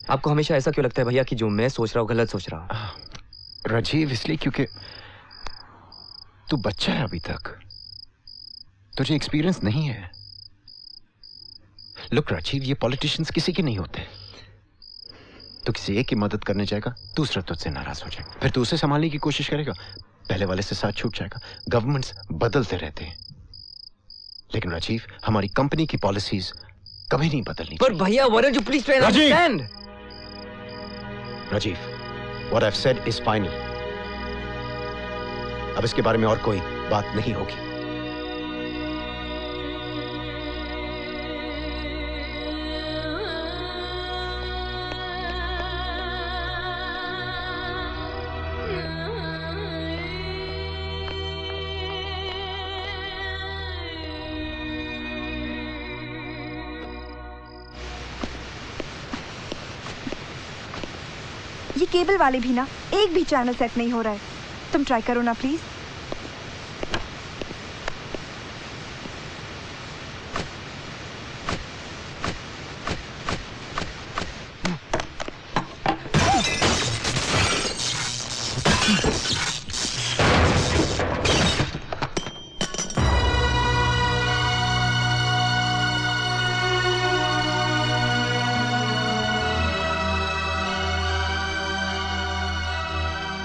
आपको हमेशा ऐसा क्यों लगता है भैया कि जो मैं सोच रहा हूं गलत सोच रहा हूं? राजीव, इसलिए क्योंकि तू बच्चा है, अभी तक तुझे एक्सपीरियंस नहीं है। लुक राजीव, ये पॉलिटिशियंस किसी के नहीं होते। तो किसी एक की मदद करने जाएगा, दूसरा तुझसे नाराज हो जाएगा, फिर तू उसे संभालने की कोशिश करेगा, पहले वाले से साथ छूट जाएगा। गवर्नमेंट्स बदलते रहते हैं, लेकिन राजीव हमारी कंपनी की पॉलिसीज कभी नहीं बदलनी। पर भैया, Varun ji please try to understand. Rajiv, what I've said is final. अब इसके बारे में और कोई बात नहीं होगी। ये केबल वाले भी ना एक भी चैनल सेट नहीं हो रहा है। तुम ट्राई करो ना प्लीज।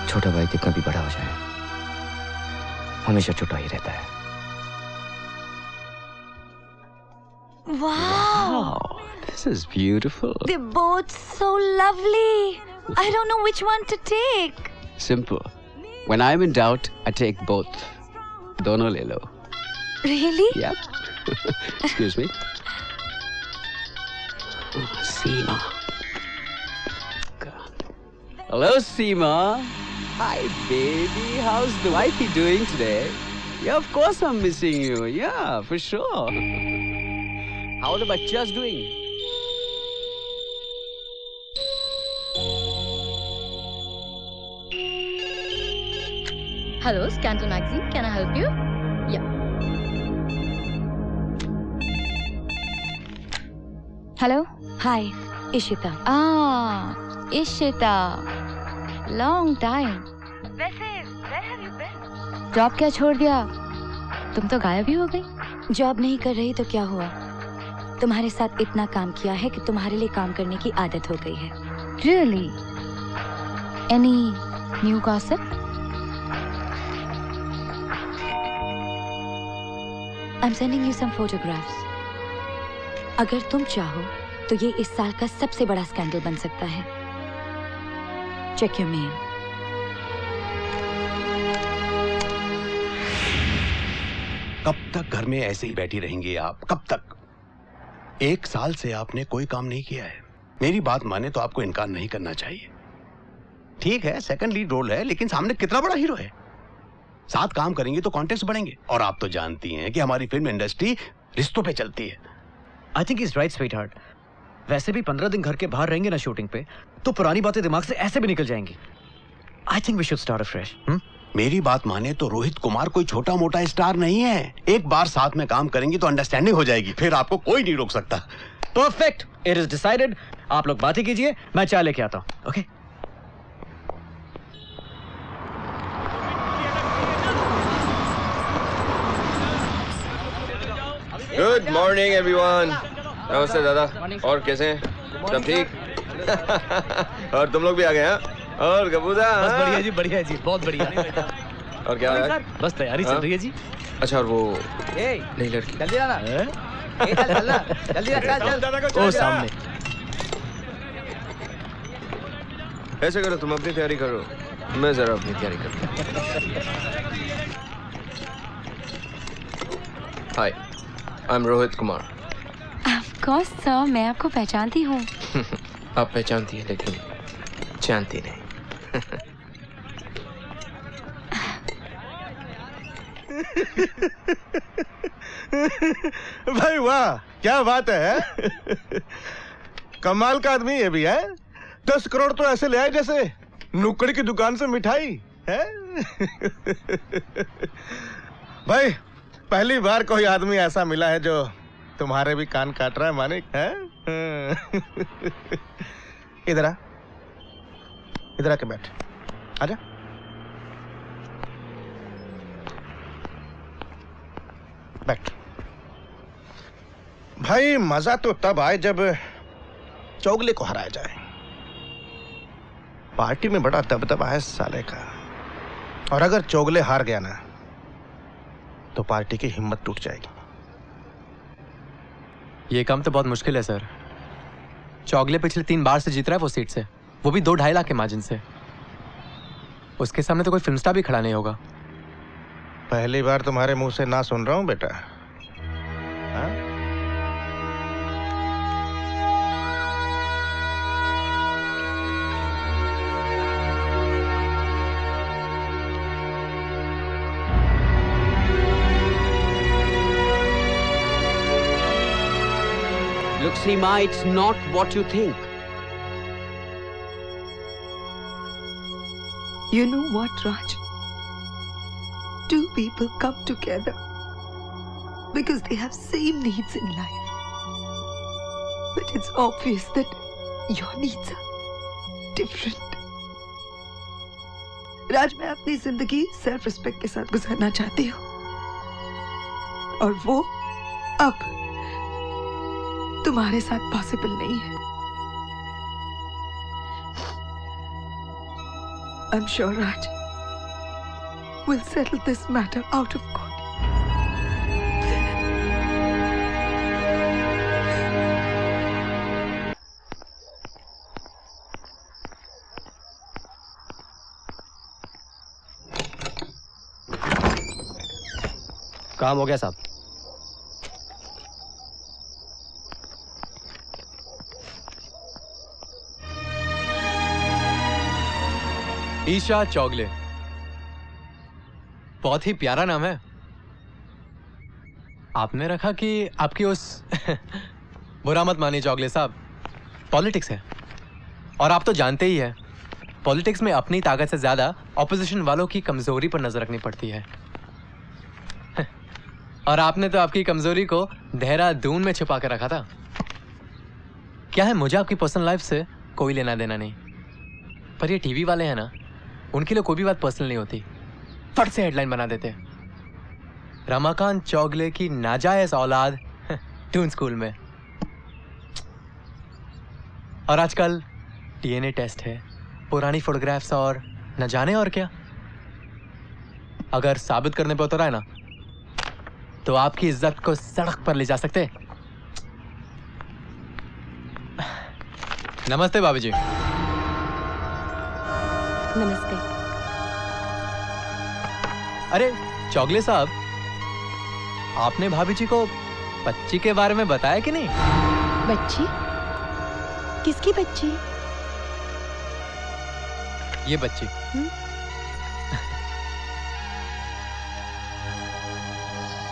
छोटा भाई कितना भी बड़ा हो जाए, हमेशा छोटा ही रहता है। Wow! This is beautiful. They're both so lovely. I don't know which one to take. Simple. When I'm in doubt, I take both. Dono le lo. Really? Yep. Excuse me. Oh, Seema. Hello, Seema. Hi, baby. How's the wifey doing today? Yeah, of course I'm missing you. Yeah, for sure. How are the bachchas doing? Hello, Scandal Magazine. Can I help you? Yeah. Hello? Hi, Ishita. Ah, Ishita. Long time. वैसे where have you been? Job क्या छोड़ दिया? तुम तो गायब ही हो गई। Job नहीं कर रही तो क्या हुआ? तुम्हारे साथ इतना काम किया है कि तुम्हारे लिए काम करने की आदत हो गई है। Really? Any new gossip? I'm sending you some photographs. अगर तुम चाहो तो ये इस साल का सबसे बड़ा स्कैंडल बन सकता है। Check your mail. कब तक घर में ऐसे ही बैठी रहेंगी आप? कब तक? 1 साल से आपने कोई काम नहीं किया है। मेरी बात माने तो आपको इनकार नहीं करना चाहिए। ठीक है, सेकंड लीड रोल है, लेकिन सामने कितना बड़ा हीरो है। साथ काम करेंगे तो कॉन्टेक्स्ट बढ़ेंगे, और आप तो जानती हैं कि हमारी फिल्म इंडस्ट्री रिश्तों पे चलती है। I think is right sweetheart. वैसे भी 15 दिन घर के बाहर रहेंगे ना शूटिंग पे, तो पुरानी बातें दिमाग से ऐसे भी निकल जाएंगी। I think we should start afresh. मेरी बात माने तो रोहित कुमार कोई छोटा मोटा स्टार नहीं है। एक बार साथ में काम करेंगे तो अंडरस्टैंडिंग हो जाएगी, फिर आपको कोई नहीं रोक सकता। Perfect, it is decided. आप लोग बातें कीजिए, मैं चाय लेके आता हूँ। ओके? Good morning everyone. नमस्ते दादा, और कैसे हैं? सब ठीक? और तुम लोग भी आ गए हैं? और कबूदा? बस बढ़िया जी, बढ़िया जी, बहुत बढ़िया। और क्या है? बस तैयारी चल रही है जी। अच्छा, और वो नहीं लड़की? जल्दी आना। जल्दी आ, चल चल। ओ सामने। ऐसे करो, तुम अपनी तैयारी करो, मैं जरा अपनी तैयारी करता हूँ। Hi, I am Rohit Kumar. Of course sir, मैं आपको पहचानती हूँ। आप पहचानती है लेकिन जानती नहीं। भाई वाह, क्या बात है? कमाल का आदमी ये भी है। 10 करोड़ तो ऐसे ले आए जैसे नुक्कड़ की दुकान से मिठाई है। भाई पहली बार कोई आदमी ऐसा मिला है जो तुम्हारे भी कान काट रहा है मानिक, है? इधर आ, इधर आके बैठ, आजा। बैठ। भाई मजा तो तब आए जब चोगले को हराया जाए। पार्टी में बड़ा दबदबा है साले का, और अगर चोगले हार गया ना तो पार्टी की हिम्मत टूट जाएगी। ये काम तो बहुत मुश्किल है सर। चौगले पिछले 3 बार से जीत रहा है वो सीट से, वो भी 2-2.5 लाख के मार्जिन से। उसके सामने तो कोई फिल्म स्टार भी खड़ा नहीं होगा। पहली बार तुम्हारे मुंह से ना सुन रहा हूं बेटा। हाँ? Look, Seema, it's not what you think. You know what, Raj? 2 people come together because they have same needs in life. But it's obvious that your needs are different. राज, मैं अपनी जिंदगी सेल्फ रिस्पेक्ट के साथ गुजारना चाहती हूँ, और वो अब तुम्हारे साथ पॉसिबल नहीं है। I'm sure Raj will settle this matter out of court. काम हो गया साहब। ईशा चौगले, बहुत ही प्यारा नाम है। आपने रखा कि आपकी उस बुरा मत मानिए चौगले साहब, पॉलिटिक्स है और आप तो जानते ही हैं, पॉलिटिक्स में अपनी ताकत से ज्यादा ऑपोजिशन वालों की कमजोरी पर नजर रखनी पड़ती है। और आपने तो आपकी कमजोरी को देहरादून में छिपा कर रखा था। क्या है, मुझे आपकी पर्सनल लाइफ से कोई लेना देना नहीं, पर ये टीवी वाले हैं ना, उनके लिए कोई भी बात पर्सनल नहीं होती, फट से हेडलाइन बना देते। रमाकांत चौगले की नाजायज औलाद ट्यून स्कूल में, और आजकल डीएनए टेस्ट है, पुरानी फोटोग्राफ्स और न जाने और क्या। अगर साबित करने पे उतरा है ना, तो आपकी इज्जत को सड़क पर ले जा सकते। नमस्ते भाभी जी। नमस्ते। अरे चौगले साहब, आपने भाभी जी को बच्ची के बारे में बताया कि नहीं? बच्ची? किसकी बच्ची? ये बच्ची।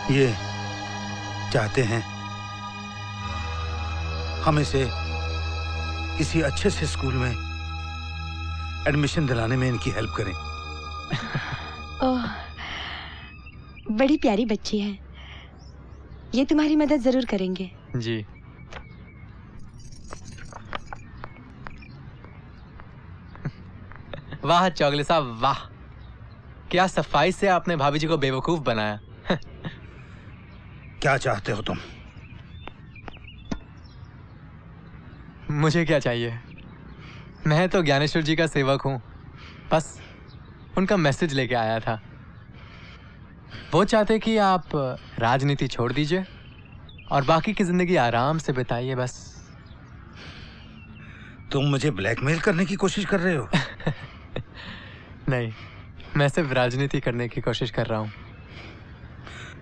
ये चाहते हैं हम इसे किसी अच्छे से स्कूल में एडमिशन दिलाने में इनकी हेल्प करें। ओह, बड़ी प्यारी बच्ची है, ये तुम्हारी मदद जरूर करेंगे। जी। वाह चौगले साहब वाह, क्या सफाई से आपने भाभी जी को बेवकूफ बनाया। क्या चाहते हो तुम? मुझे क्या चाहिए, मैं तो ज्ञानेश्वर जी का सेवक हूं, बस उनका मैसेज लेके आया था। वो चाहते कि आप राजनीति छोड़ दीजिए और बाकी की जिंदगी आराम से बिताइए बस। तुम मुझे ब्लैकमेल करने की कोशिश कर रहे हो? नहीं, मैं सिर्फ राजनीति करने की कोशिश कर रहा हूँ।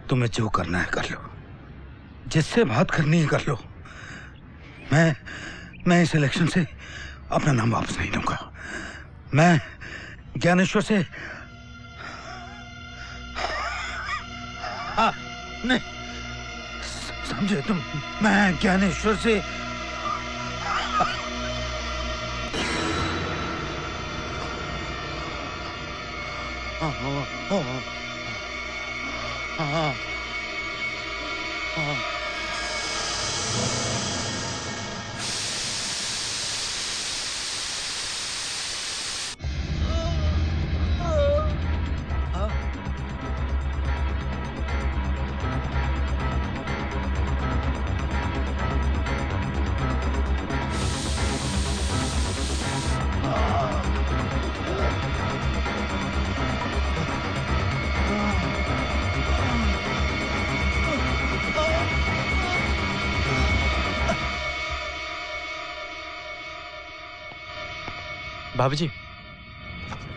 तुम्हें जो करना है कर लो, जिससे बात करनी है कर लो। मैं इस इलेक्शन से अपना नाम वापस नहीं दूंगा। मैं ज्ञानेश्वर से नहीं समझे तुम? मैं ज्ञानेश्वर से बाबूजी,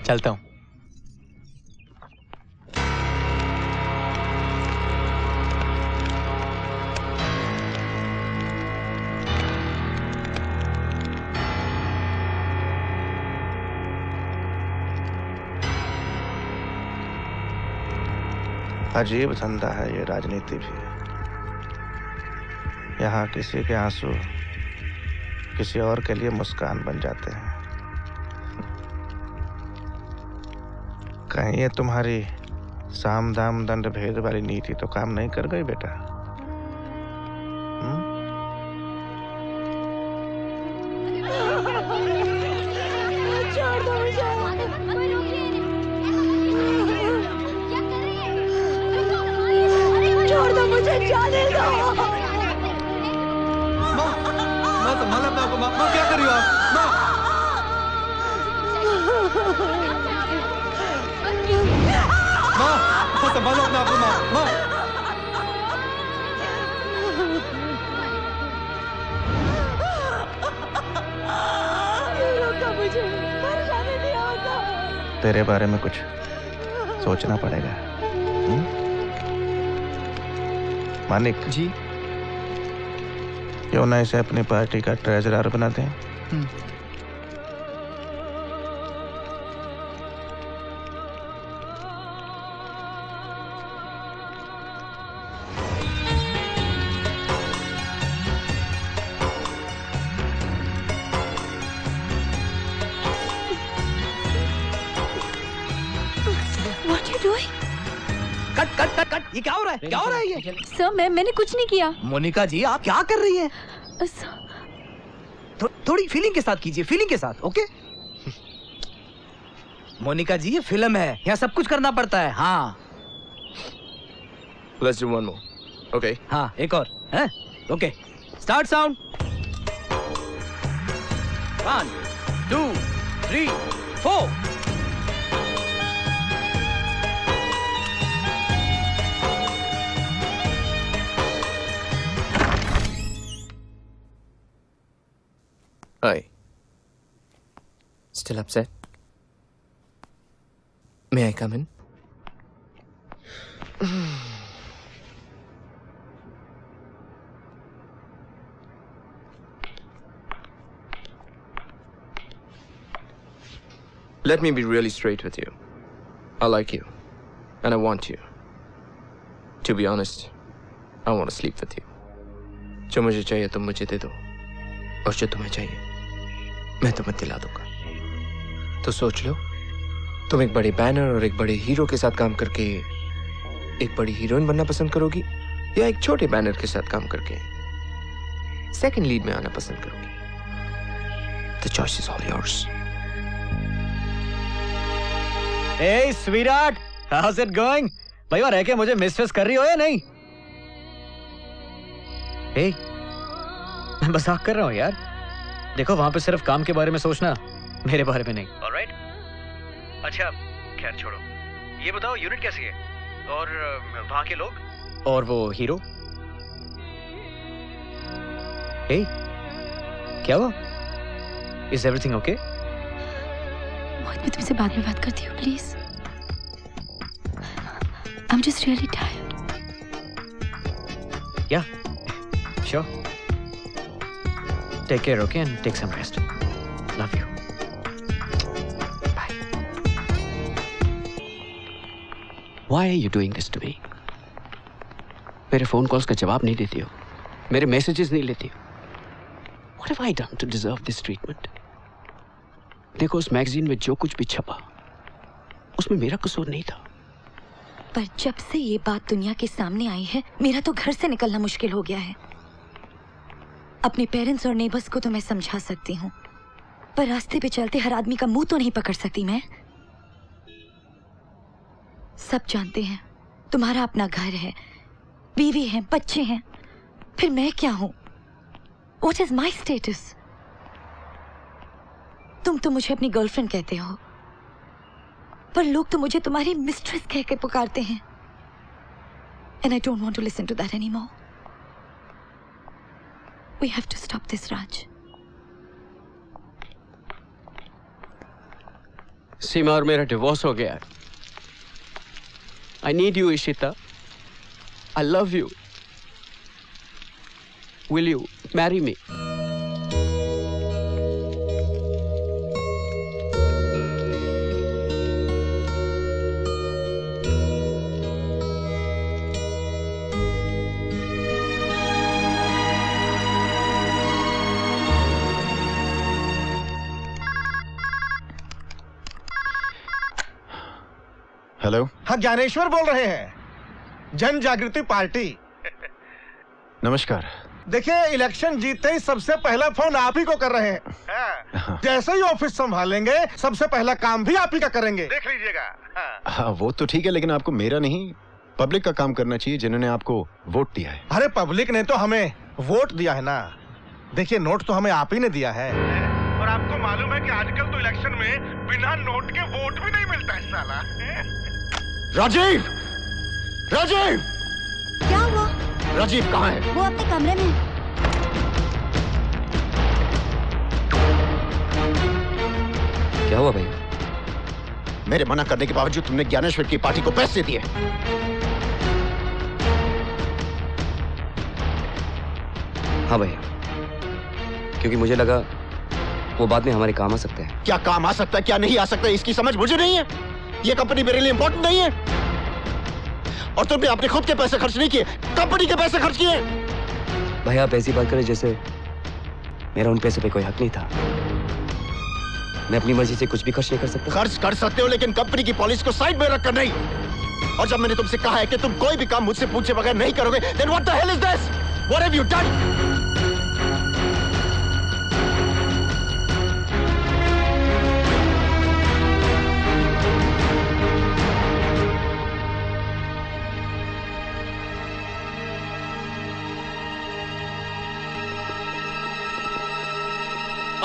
चलता हूँ। अजीब धंधा है ये राजनीति भी। यहाँ किसी के आंसू किसी और के लिए मुस्कान बन जाते हैं। कहीं ये तुम्हारी साम दाम दंड भेद वाली नीति तो काम नहीं कर गई बेटा? छोड़ दो मुझे। छोड़ दो मुझे, जाने दो। माँ संभालो अपने आप को। माँ क्या कर रही हो आप? माँ संभालो अपने आप को। माँ मुझे परेशानी नहीं होता। तेरे बारे में कुछ सोचना पड़ेगा। मानिक जी, क्यों ना इसे अपनी पार्टी का ट्रेजरर बना दें? What you doing? Cut cut cut cut, ये क्या हो रहा है? क्या हो रहा है ये? सर मैंने कुछ नहीं किया। मोनिका जी, आप क्या कर रही हैं? थोड़ी फीलिंग के साथ कीजिए, फीलिंग के साथ, ओके? मोनिका जी, ये फिल्म है, यहाँ सब कुछ करना पड़ता है। हाँ, Let's do one more. Okay. हाँ, एक और, हैं? Okay, start sound. 1, 2, 3, 4। Hi. Still upset? May I come in? Let me be really straight with you. I like you, and I want you. To be honest, I want to sleep with you. जो मुझे चाहिए तुम मुझे दे दो, और जो तुम्हें चाहिए मैं तुम्हें दिला दूंगा। तो सोच लो, तुम एक बड़े बैनर और एक बड़े हीरो के साथ काम करके एक बड़ी हीरोइन बनना पसंद करोगी, या एक छोटे बैनर के साथ काम करके सेकंड लीड में आना पसंद करोगी? The choice is all yours. Hey sweetheart, how's it going? भाई रह के मुझे मिस कर रही हो या नहीं? Hey, मैं मजाक कर रहा हूँ यार। देखो वहां पे सिर्फ काम के बारे में सोचना, मेरे बारे में नहीं। Alright? अच्छा, खैर छोड़ो। ये बताओ यूनिट कैसी है? और वहां के लोग? और वो हीरो? Hey, क्या हुआ? Is everything okay? मोहित, मैं तुमसे बाद में बात करती हूँ, please. I'm just really tired. Yeah, sure. Take care, okay, and take some rest. Love you. Why are you doing this to me? मेरे फोन कॉल्स का जवाब नहीं देती हो, मेरे मैसेजेस नहीं लेती हो। What have I done to deserve this treatment? देखो, उस मैगजीन में जो कुछ भी छपा, उसमें मेरा कसूर नहीं था। पर जब से ये बात दुनिया के सामने आई है, मेरा तो घर से निकलना मुश्किल हो गया है। अपने पेरेंट्स और नेबर्स को तो मैं समझा सकती हूँ, पर रास्ते पे चलते हर आदमी का मुंह तो नहीं पकड़ सकती मैं। सब जानते हैं तुम्हारा अपना घर है, बीवी है, बच्चे हैं, फिर मैं क्या हूं? What is my status? तुम तो मुझे अपनी गर्लफ्रेंड कहते हो, पर लोग तो मुझे तुम्हारी मिस्ट्रेस कह के पुकारते हैं। And I don't want to listen to that anymore. We have to stop this, Raj. सीमा और मेरा डिवोर्स हो गया है। I need you, Ishita. I love you. Will you marry me? Hello. हाँ, ज्ञानेश्वर बोल रहे हैं, जन जागृति पार्टी। नमस्कार। देखिए, इलेक्शन जीतते ही सबसे पहला फोन आप ही को कर रहे हैं। जैसे ही ऑफिस संभालेंगे, सबसे पहला काम भी आप ही का करेंगे, देख लीजिएगा। हाँ, वो तो ठीक है, लेकिन आपको मेरा नहीं, पब्लिक का काम करना चाहिए, जिन्होंने आपको वोट दिया है। अरे, पब्लिक ने तो हमें वोट दिया है ना। देखिए, नोट तो हमें आप ही ने दिया है, और आपको मालूम है कि आजकल तो इलेक्शन में बिना नोट के वोट भी नहीं मिलता है साला। राजीव! राजीव! क्या हुआ? राजीव कहाँ है? वो अपने कमरे में। क्या हुआ भैया? मेरे मना करने के बावजूद तुमने ज्ञानेश्वर की पार्टी को पैसे दिए। हाँ भैया, क्योंकि मुझे लगा वो बाद में हमारे काम आ सकते हैं। क्या काम आ सकता है, क्या नहीं आ सकता है, इसकी समझ मुझे नहीं है। ये कंपनी मेरे लिए इंपॉर्टेंट नहीं है, और तुमने अपने खुद के पैसे खर्च नहीं किए, कंपनी के पैसे खर्च किए। भैया, आप ऐसी बात करें जैसे मेरा उन पैसों पे कोई हक नहीं था। मैं अपनी मर्जी से कुछ भी खर्च नहीं कर सकता। खर्च कर सकते हो, लेकिन कंपनी की पॉलिसी को साइड में रखकर नहीं। और जब मैंने तुमसे कहा है कि तुम कोई भी काम मुझसे पूछे बगैर नहीं करोगे, then what the hell is this? What have you done?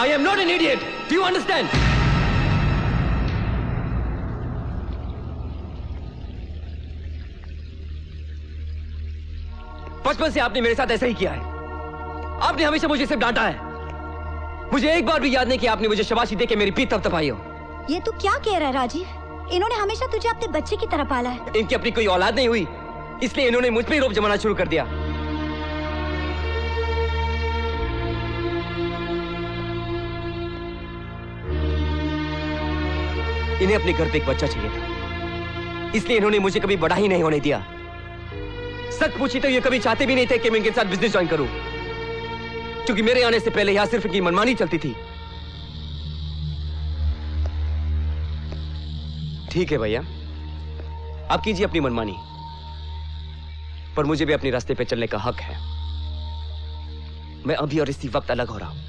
I am not an idiot. Do you understand? बचपन से आपने मेरे साथ ऐसा ही किया है। आपने हमेशा मुझे सिर्फ डांटा है। मुझे एक बार भी याद नहीं कि आपने मुझे शाबाशी दे के मेरी पीठ थपथपाई हो। ये तू क्या कह रहा है राजीव? इन्होंने हमेशा तुझे अपने बच्चे की तरह पाला है। इनकी अपनी कोई औलाद नहीं हुई, इसलिए इन्होंने मुझ पे रोब जमाना शुरू कर दिया। इन्हें अपने घर पे एक बच्चा चाहिए था, इसलिए इन्होंने मुझे कभी बड़ा ही नहीं होने दिया। सच पूछी तो ये कभी चाहते भी नहीं थे कि मैं इनके साथ बिजनेस ज्वाइन करूं, क्योंकि मेरे आने से पहले यहां सिर्फ इनकी मनमानी चलती थी। ठीक है भैया, आप कीजिए अपनी मनमानी, पर मुझे भी अपने रास्ते पे चलने का हक है। मैं अभी और इसी वक्त अलग हो रहा हूं,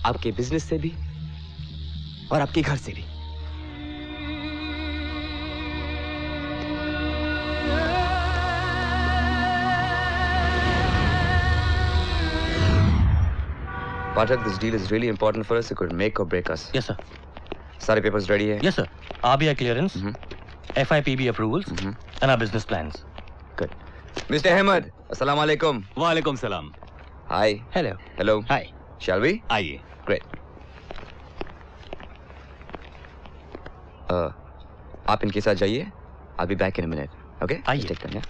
आपके बिजनेस से भी और आपके घर से भी। Pathak, this deal is really important for us. It could make or break us. Yes, sir. सारे पेपर्स रेडी है? Yes, sir. RBI clearance, FIPB approvals, and our business plans. Good. Mr. Ahmed, अस्सलाम वालेकुम। वालेकुम सलाम. Hi. Hello. Hello. Hi. Shall we? आइए. Great. आप इनके साथ जाइए. I'll be back in a minute. Okay? आइए. Take them, yeah?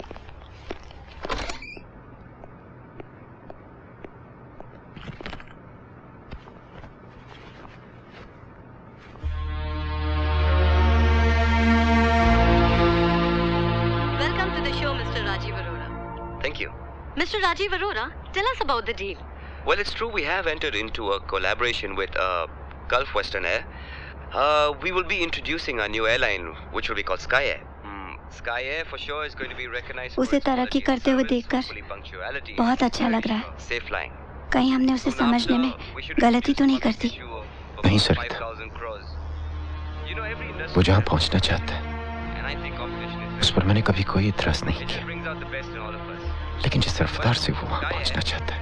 Welcome to the show, Mr. Rajiv Arora. Thank you. Mr. Rajiv Arora, tell us about the deal. Well, it's true we have entered into a collaboration with Gulf Western Air. We will be introducing a new airline, which will be called Sky Air. Sky Air for sure is going to be recognized. उसे तरक्की करते हुए देखकर बहुत अच्छा लग रहा है. Safe flying. कहीं हमने उसे समझने में गलती तो नहीं कर दी? नहीं सरिता, वो जहाँ पहुँचना चाहता है उस पर मैंने कभी कोई इतराज नहीं किया, लेकिन जिस रफ्तार से वो वहाँ पहुँचना चाहता है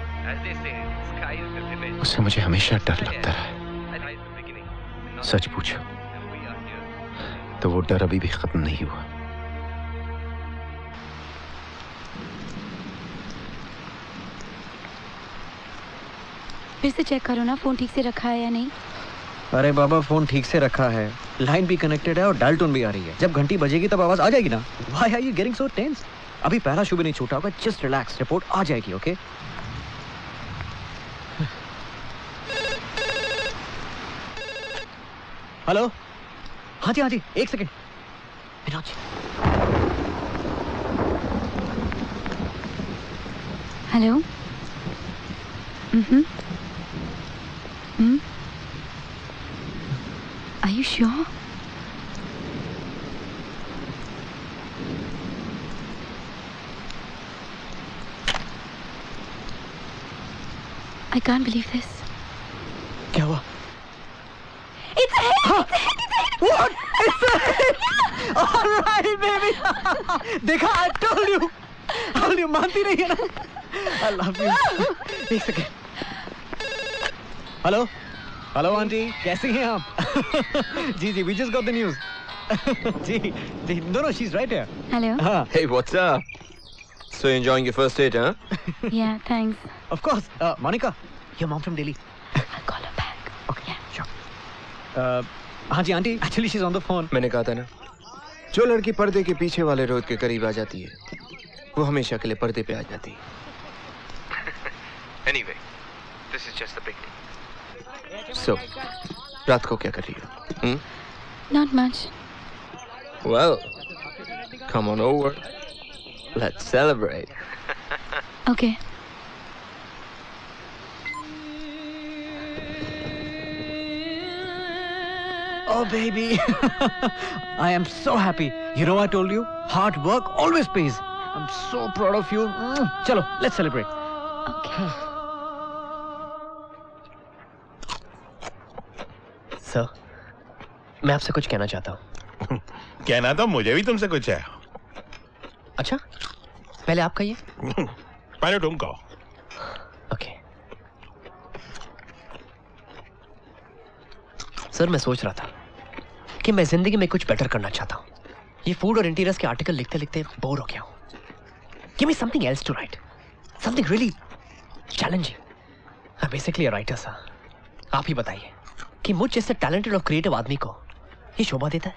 उससे मुझे हमेशा डर लगता रहा है. सच पूछो तो वो डर अभी भी खत्म नहीं हुआ. फिर से चेक करो ना, फोन ठीक से रखा है या नहीं. अरे बाबा, फोन ठीक से रखा है, लाइन भी कनेक्टेड है और डायल टोन भी आ रही है. जब घंटी बजेगी तब आवाज आ जाएगी ना. Why are you getting so tense? अभी पहला शो भी नहीं छूटा होगा. जस्ट रिलैक्स, रिपोर्ट आ जाएगी. Okay hello. हाँ जी, एक second. Vinod ji. Hello. Are you sure? I can't believe this. क्या हुआ? It's a hit! It's a hit! What? It's a hit! All right, baby. देखा, I told you. मानती नहीं है ना. I love you. एक सेकेंड. हेलो आंटी, कैसी हैं आप? जी, we just got the news. Ji, no, she's right here. Hello. Hey, what's up? So enjoying your first date, huh? Yeah, thanks. Of course. Monica, your mom from Delhi. I'll call her back. Okay, yeah, sure. हाँ जी aunty, actually she's on the phone. मैंने कहा था ना, जो लड़की पर्दे के पीछे वाले रोड के करीब आ जाती है वो हमेशा के लिए पर्दे पे आ जाती है. Anyway, this is just the beginning. So, रात को क्या कर रही हो? Not much. Well, come on over. Let's celebrate. Okay. Oh baby, I am so happy. You know I told you, hard work always pays. I'm so proud of you. चलो, let's celebrate. Okay. Sir, मैं आपसे कुछ कहना चाहता हूँ. कहना तो मुझे भी तुमसे कुछ है. अच्छा, पहले आप कहिए. पहले तुम कहो. ओके. सर, मैं सोच रहा था कि मैं जिंदगी में कुछ बेटर करना चाहता हूँ. ये फूड और इंटीरियर्स के आर्टिकल लिखते लिखते बोर हो गया हूँ. Give me something else to write. Something really challenging. I'm basically a writer, sir. आप ही बताइए कि मुझ जैसे टैलेंटेड और क्रिएटिव आदमी को ये शोभा देता है?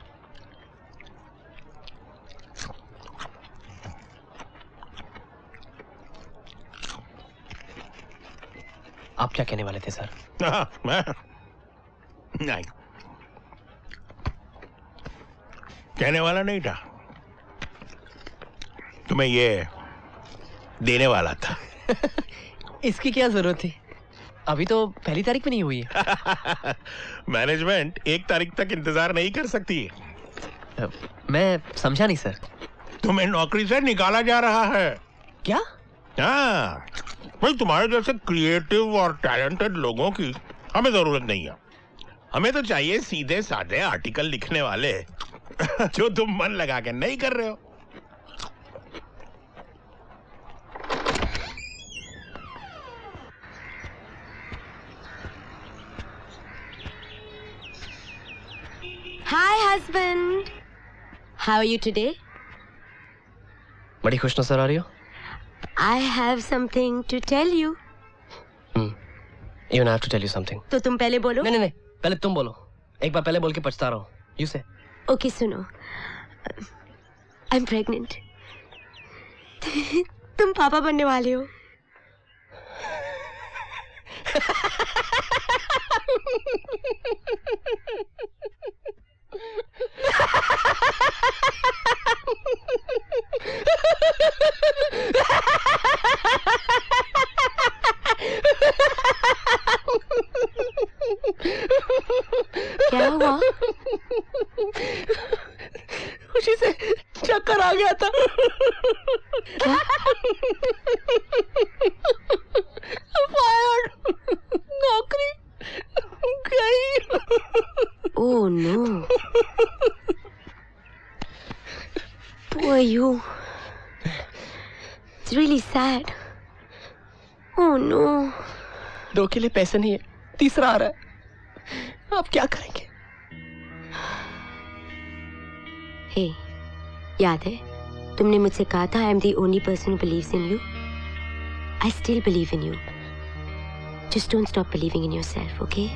आप क्या कहने वाले थे सर? मैं नहीं कहने वाला नहीं था, तुम्हें ये देने वाला था. इसकी क्या जरूरत थी? अभी तो पहली तारीख भी नहीं हुई है. मैनेजमेंट 1 तारीख तक इंतजार नहीं कर सकती. मैं समझा नहीं सर. तुम्हें नौकरी से निकाला जा रहा है. क्या? हाँ, भाई तुम्हारे जैसे क्रिएटिव और टैलेंटेड लोगों की हमें जरूरत नहीं है. हमें तो चाहिए सीधे साधे आर्टिकल लिखने वाले जो तुम मन लगा के नहीं कर रहे हो. Hi, husband. How are you today? बड़ी खुश नजर आ रही हो. I have something to tell you. Even I have to tell you something. तो तुम पहले बोलो. नहीं, पहले तुम बोलो. एक बार पहले बोल के पछता रहा हूँ. You say. ओके सुनो, आई एम प्रेग्नेंट। तुम पापा बनने वाले हो। क्या हुआ? खुशी से चक्कर आ गया था। क्या? फायर्ड, नौकरी गई। Oh no, poor you. It's really sad. Oh no. 2 के लिए पैसे नहीं है, तीसरा आ रहा है। आप क्या करेंगे? हे, याद है तुमने मुझसे कहा था I am the only person who believes in you. I still believe in you. Just don't stop believing in yourself, okay?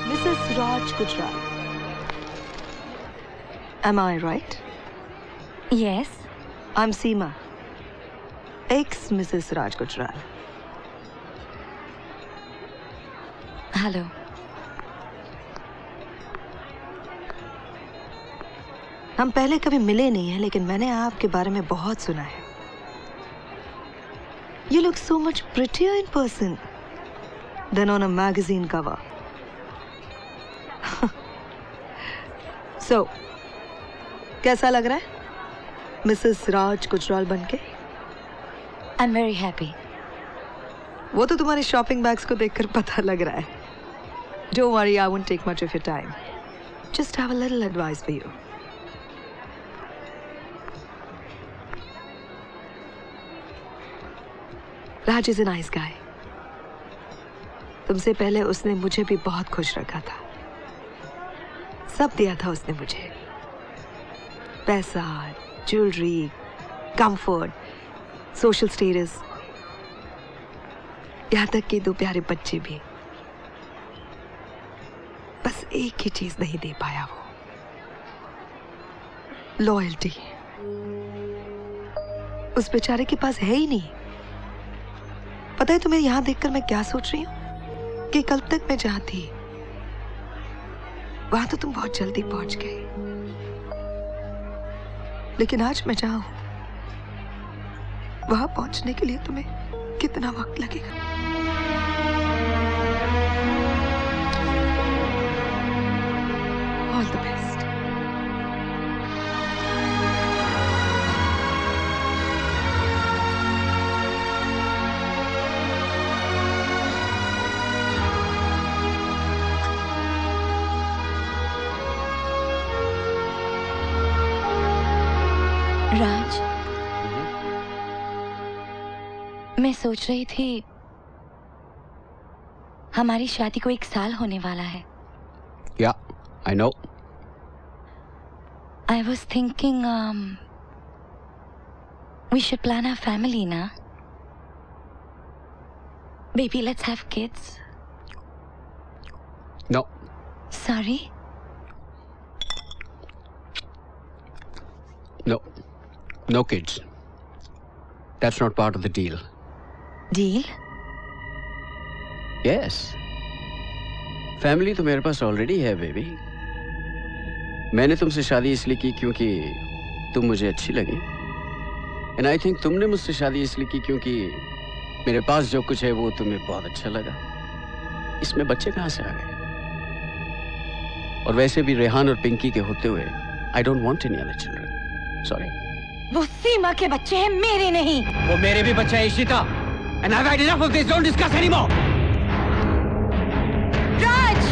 Mrs. Raj Gujral. Am I right? Yes. I'm Seema, ex-Mrs. Raj Gujral. Hello. हम पहले कभी मिले नहीं हैं, लेकिन मैंने आपके बारे में बहुत सुना है। You look so much prettier in person than on a magazine cover. So, कैसा लग रहा है मिसेस राज गुजराल बनके? I'm very happy. वो तो तुम्हारे शॉपिंग बैग्स को देखकर पता लग रहा है। Don't worry, I won't take much of your time. Just have a little advice for you. Raj is a nice guy. तुमसे पहले उसने मुझे भी बहुत खुश रखा था। सब दिया था उसने मुझे, पैसा, ज्वेलरी, कंफर्ट, सोशल स्टेटस, यहाँ तक कि 2 प्यारे बच्चे भी। बस एक ही चीज नहीं दे पाया वो, लॉयल्टी। उस बेचारे के पास है ही नहीं। पता है तुम्हें यहां देखकर मैं क्या सोच रही हूं कि कल तक मैं जहां थी वहां तो तुम बहुत जल्दी पहुंच गए, लेकिन आज मैं जहां हूं वहां पहुंचने के लिए तुम्हें कितना वक्त लगेगा? All the best. राज, मैं सोच रही थी हमारी शादी को 1 साल होने वाला है। Yeah, I know. I was thinking we should plan our family, na? Baby, let's have kids. No. Sorry? No. No kids. That's not part of the deal. Deal? Yes. Family तो मेरे पास ऑलरेडी है baby. मैंने तुमसे शादी इसलिए की क्योंकि तुम मुझे अच्छी लगी, एंड आई थिंक तुमने मुझसे शादी इसलिए की क्योंकि मेरे पास जो कुछ है वो तुम्हें बहुत अच्छा लगा। इसमें बच्चे कहाँ से आ गए? और वैसे भी रेहान और पिंकी के होते हुए I don't want any other children. Sorry. वो सीमा के बच्चे हैं, मेरे नहीं। वो मेरे भी बच्चा है Ishita, and I have had enough of this. Don't discuss anymore. Raj!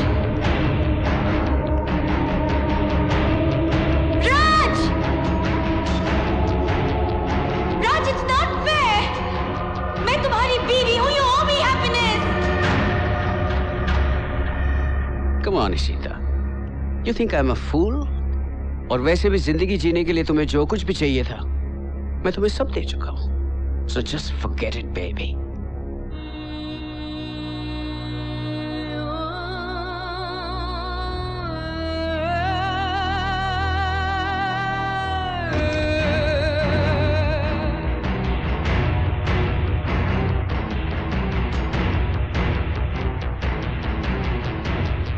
Raj! Raj, it's not fair! मैं तुम्हारी बीवी हूँ, you owe me happiness! Come on, Ishita. You think I'm a fool? और वैसे भी जिंदगी जीने के लिए तुम्हें जो कुछ भी चाहिए था, मैं तुम्हें सब दे चुका हूँ. So just forget it, baby.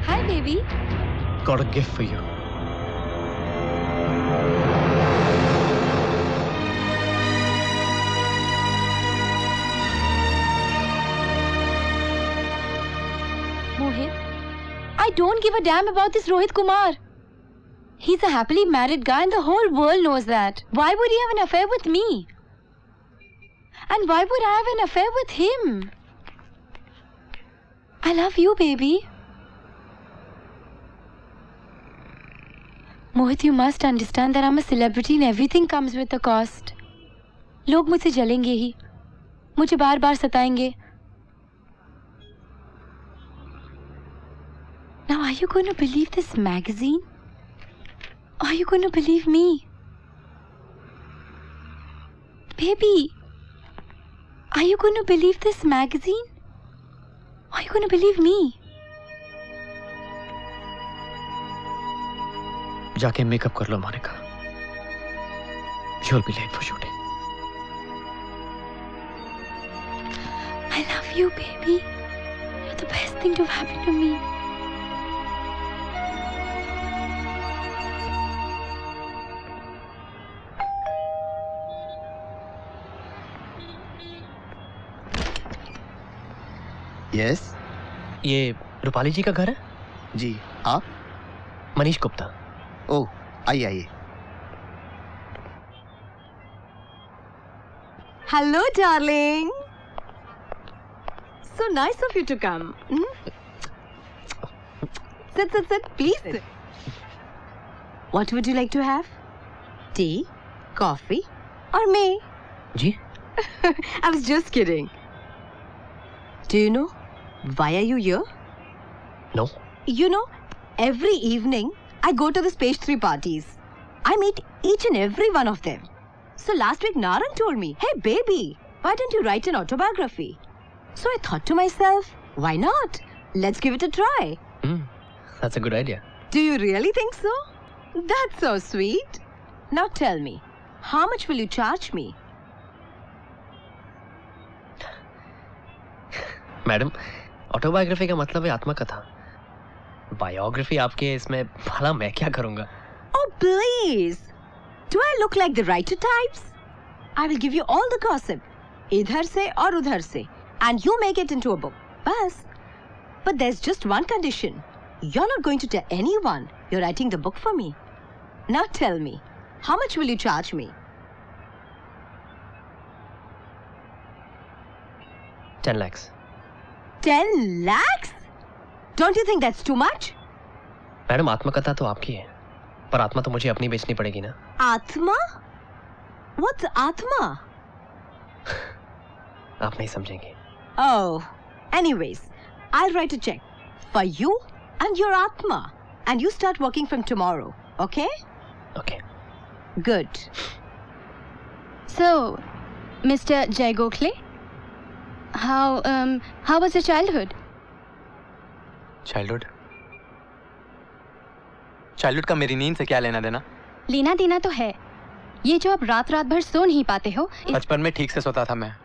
Hi, baby. Got a gift for you. Mohit, I don't give a damn about this Rohit Kumar. He's a happily married guy and the whole world knows that. Why would he have an affair with me? And why would I have an affair with him? I love you, baby. Mohit, you must understand that I'm a celebrity and everything comes with a cost. लोग मुझसे जलेंगे ही, मुझे बार-बार सताएंगे. Now, are you going to believe this magazine? Or are you going to believe me? Baby, are you going to believe this magazine? Or are you going to believe me? जाके makeup कर लो Monika. You'll be late for shooting. I love you, baby. You're the best thing to have happened to me. Yes ये रूपाली जी का घर है? जी. आप? मनीष गुप्ता. ओह, आइए आइए. Hello, darling. So nice of you to come. Sit. Please sit. What would you like to have? Tea, coffee, or me? जी? I was just kidding. Do you know why are you here? No. You know, every evening I go to the page 3 parties. I meet each and every one of them. So last week Narang told me, hey baby, why don't you write an autobiography? So I thought to myself, why not? Let's give it a try. That's a good idea. Do you really think so? That's so sweet. Now tell me, how much will you charge me? Madam, autobiography का मतलब है आत्मकथा. Biography आपके इसमें भला मैं क्या करूंगा? Oh please! Do I look like the writer types? I will give you all the gossip, इधर से और उधर से, and you make it into a book. बस. But there's just one condition. You're not going to tell anyone you're writing the book for me. Now tell me, how much will you charge me? 10 lakhs. 10 lakhs? Don't you think that's too much? Madam, आत्मकथा तो आपकी है, पर आत्मा तो मुझे अपनी बेचनी पड़ेगी ना. आत्मा? What's आत्मा? आप नहीं समझेंगे. Oh, anyways, I'll write a check for you and your Atma, and you start working from tomorrow, okay? Okay. Good. So, Mr. Jay Gokhale, how was your childhood? Childhood का मेरी नींद से क्या लेना देना? लेना देना तो है. ये जो आप रात रात भर सो नहीं पाते हो. बचपन में ठीक से सोता था मैं.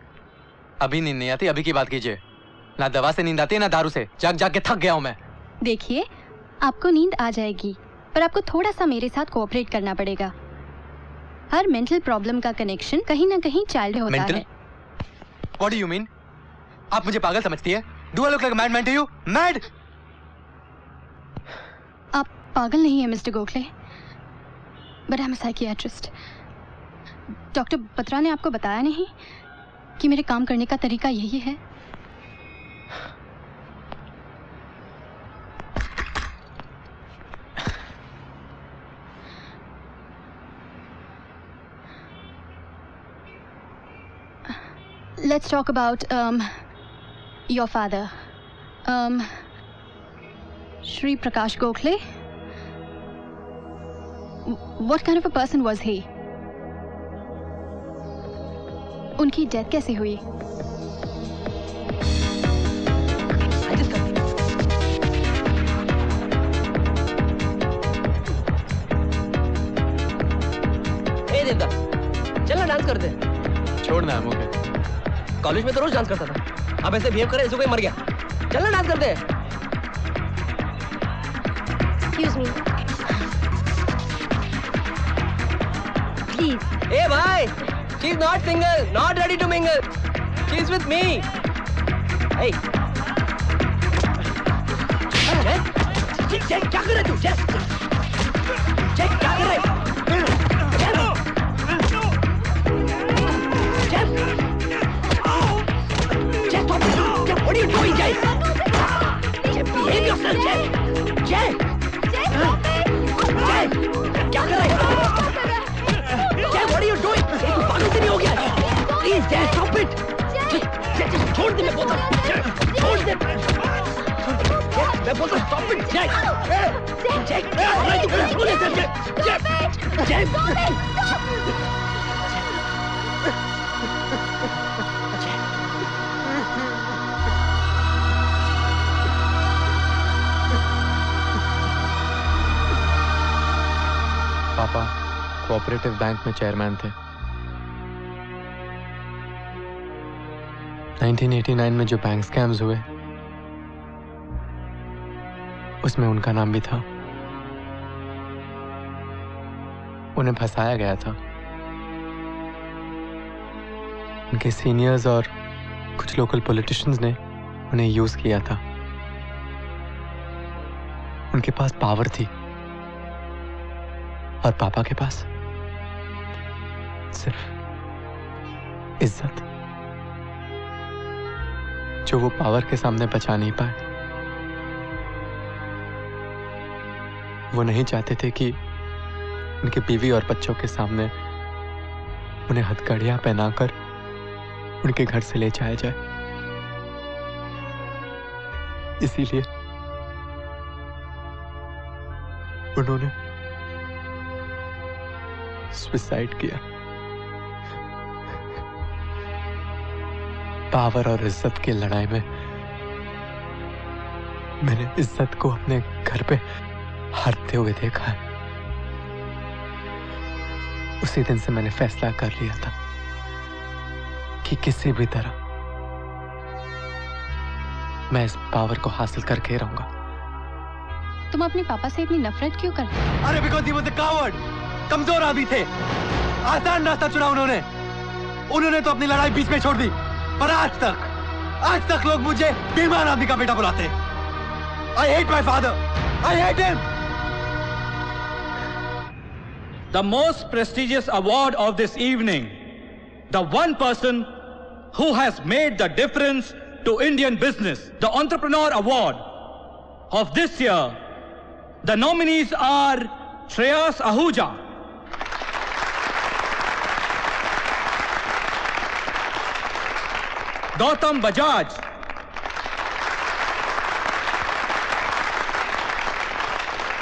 अभी नींद नहीं आती. अभी की बात कीजिए. ना दवा से नींद आती है ना दारू से. जाग जाग के थक गया हूं मैं. देखिए, आपको नींद आ जाएगी, पर आपको थोड़ा सा मेरे साथ कोऑपरेट करना पड़ेगा. हर मेंटल प्रॉब्लम का कनेक्शन कहीं ना कहीं चाइल्ड होता Mental? है. What do you mean? आप मुझे पागल समझती है? Do I look like a madman to you? Mad? आप पागल नहीं है mister Gokhale, but I am a psychiatrist. Doctor Batra ने आपको बताया नहीं कि मेरे काम करने का तरीका यही है? Let's talk about your father. Shri Prakash Gokhale? What kind of a person was he? उनकी डेथ कैसे हुई? ए देवता, चलना डांस करते हैं। छोड़ना है मुझे। कॉलेज में तो रोज डांस करता था। अब ऐसे बिहेव करे, ऐसे कोई मर गया। चलना डांस करते हैं। Excuse me. Please. Hey भाई, she's not single, not ready to mingle. She's with me. Hey. जय, क्या कर रहा है तू? जय, क्या कर रहा है? What are you doing, Jay? Behave yourself, Jay. Jay. Jay, क्या कर रहा है? Jay, what are you doing? तू पागल तो नहीं हो गया? Please, Jay, stop it. Jay, छोड़ दे, मैं बोलता हूँ. छोड़ दे. मैं बोलता हूँ, stop it, Jay. Jay, नहीं तू मेरा सुन ले, Jay. पापा कोऑपरेटिव बैंक में चेयरमैन थे। 1989 में जो बैंक स्कैम्स हुए उसमें उनका नाम भी था। उन्हें फंसाया गया था। उनके सीनियर्स और कुछ लोकल पॉलिटिशियंस ने उन्हें यूज किया था। उनके पास पावर थी और पापा के पास सिर्फ इज्जत, जो वो पावर के सामने बचा नहीं पाए। वो नहीं चाहते थे कि उनके बीवी और बच्चों के सामने उन्हें हथकड़ियां पहनाकर उनके घर से ले जाया जाए। इसीलिए उन्होंने सुसाइड किया। पावर और इज्जत की लड़ाई में मैंने इज्जत को अपने घर पे हारते हुए देखा है। उसी दिन से मैंने फैसला कर लिया था कि किसी भी तरह मैं इस पावर को हासिल करके रहूंगा। तुम अपने पापा से इतनी नफरत क्यों करते हो? अरे because he was a coward. कमजोर आदमी थे। आसान रास्ता चुना उन्होंने तो अपनी लड़ाई बीच में छोड़ दी। पर आज तक लोग मुझे बेईमान आदमी का बेटा बुलाते। I hate my father. I hate him. The most prestigious award of this evening, the one person who has made the difference to Indian business, the Entrepreneur Award of this year. The nominees are Shreyas Ahuja, Gautam Bajaj,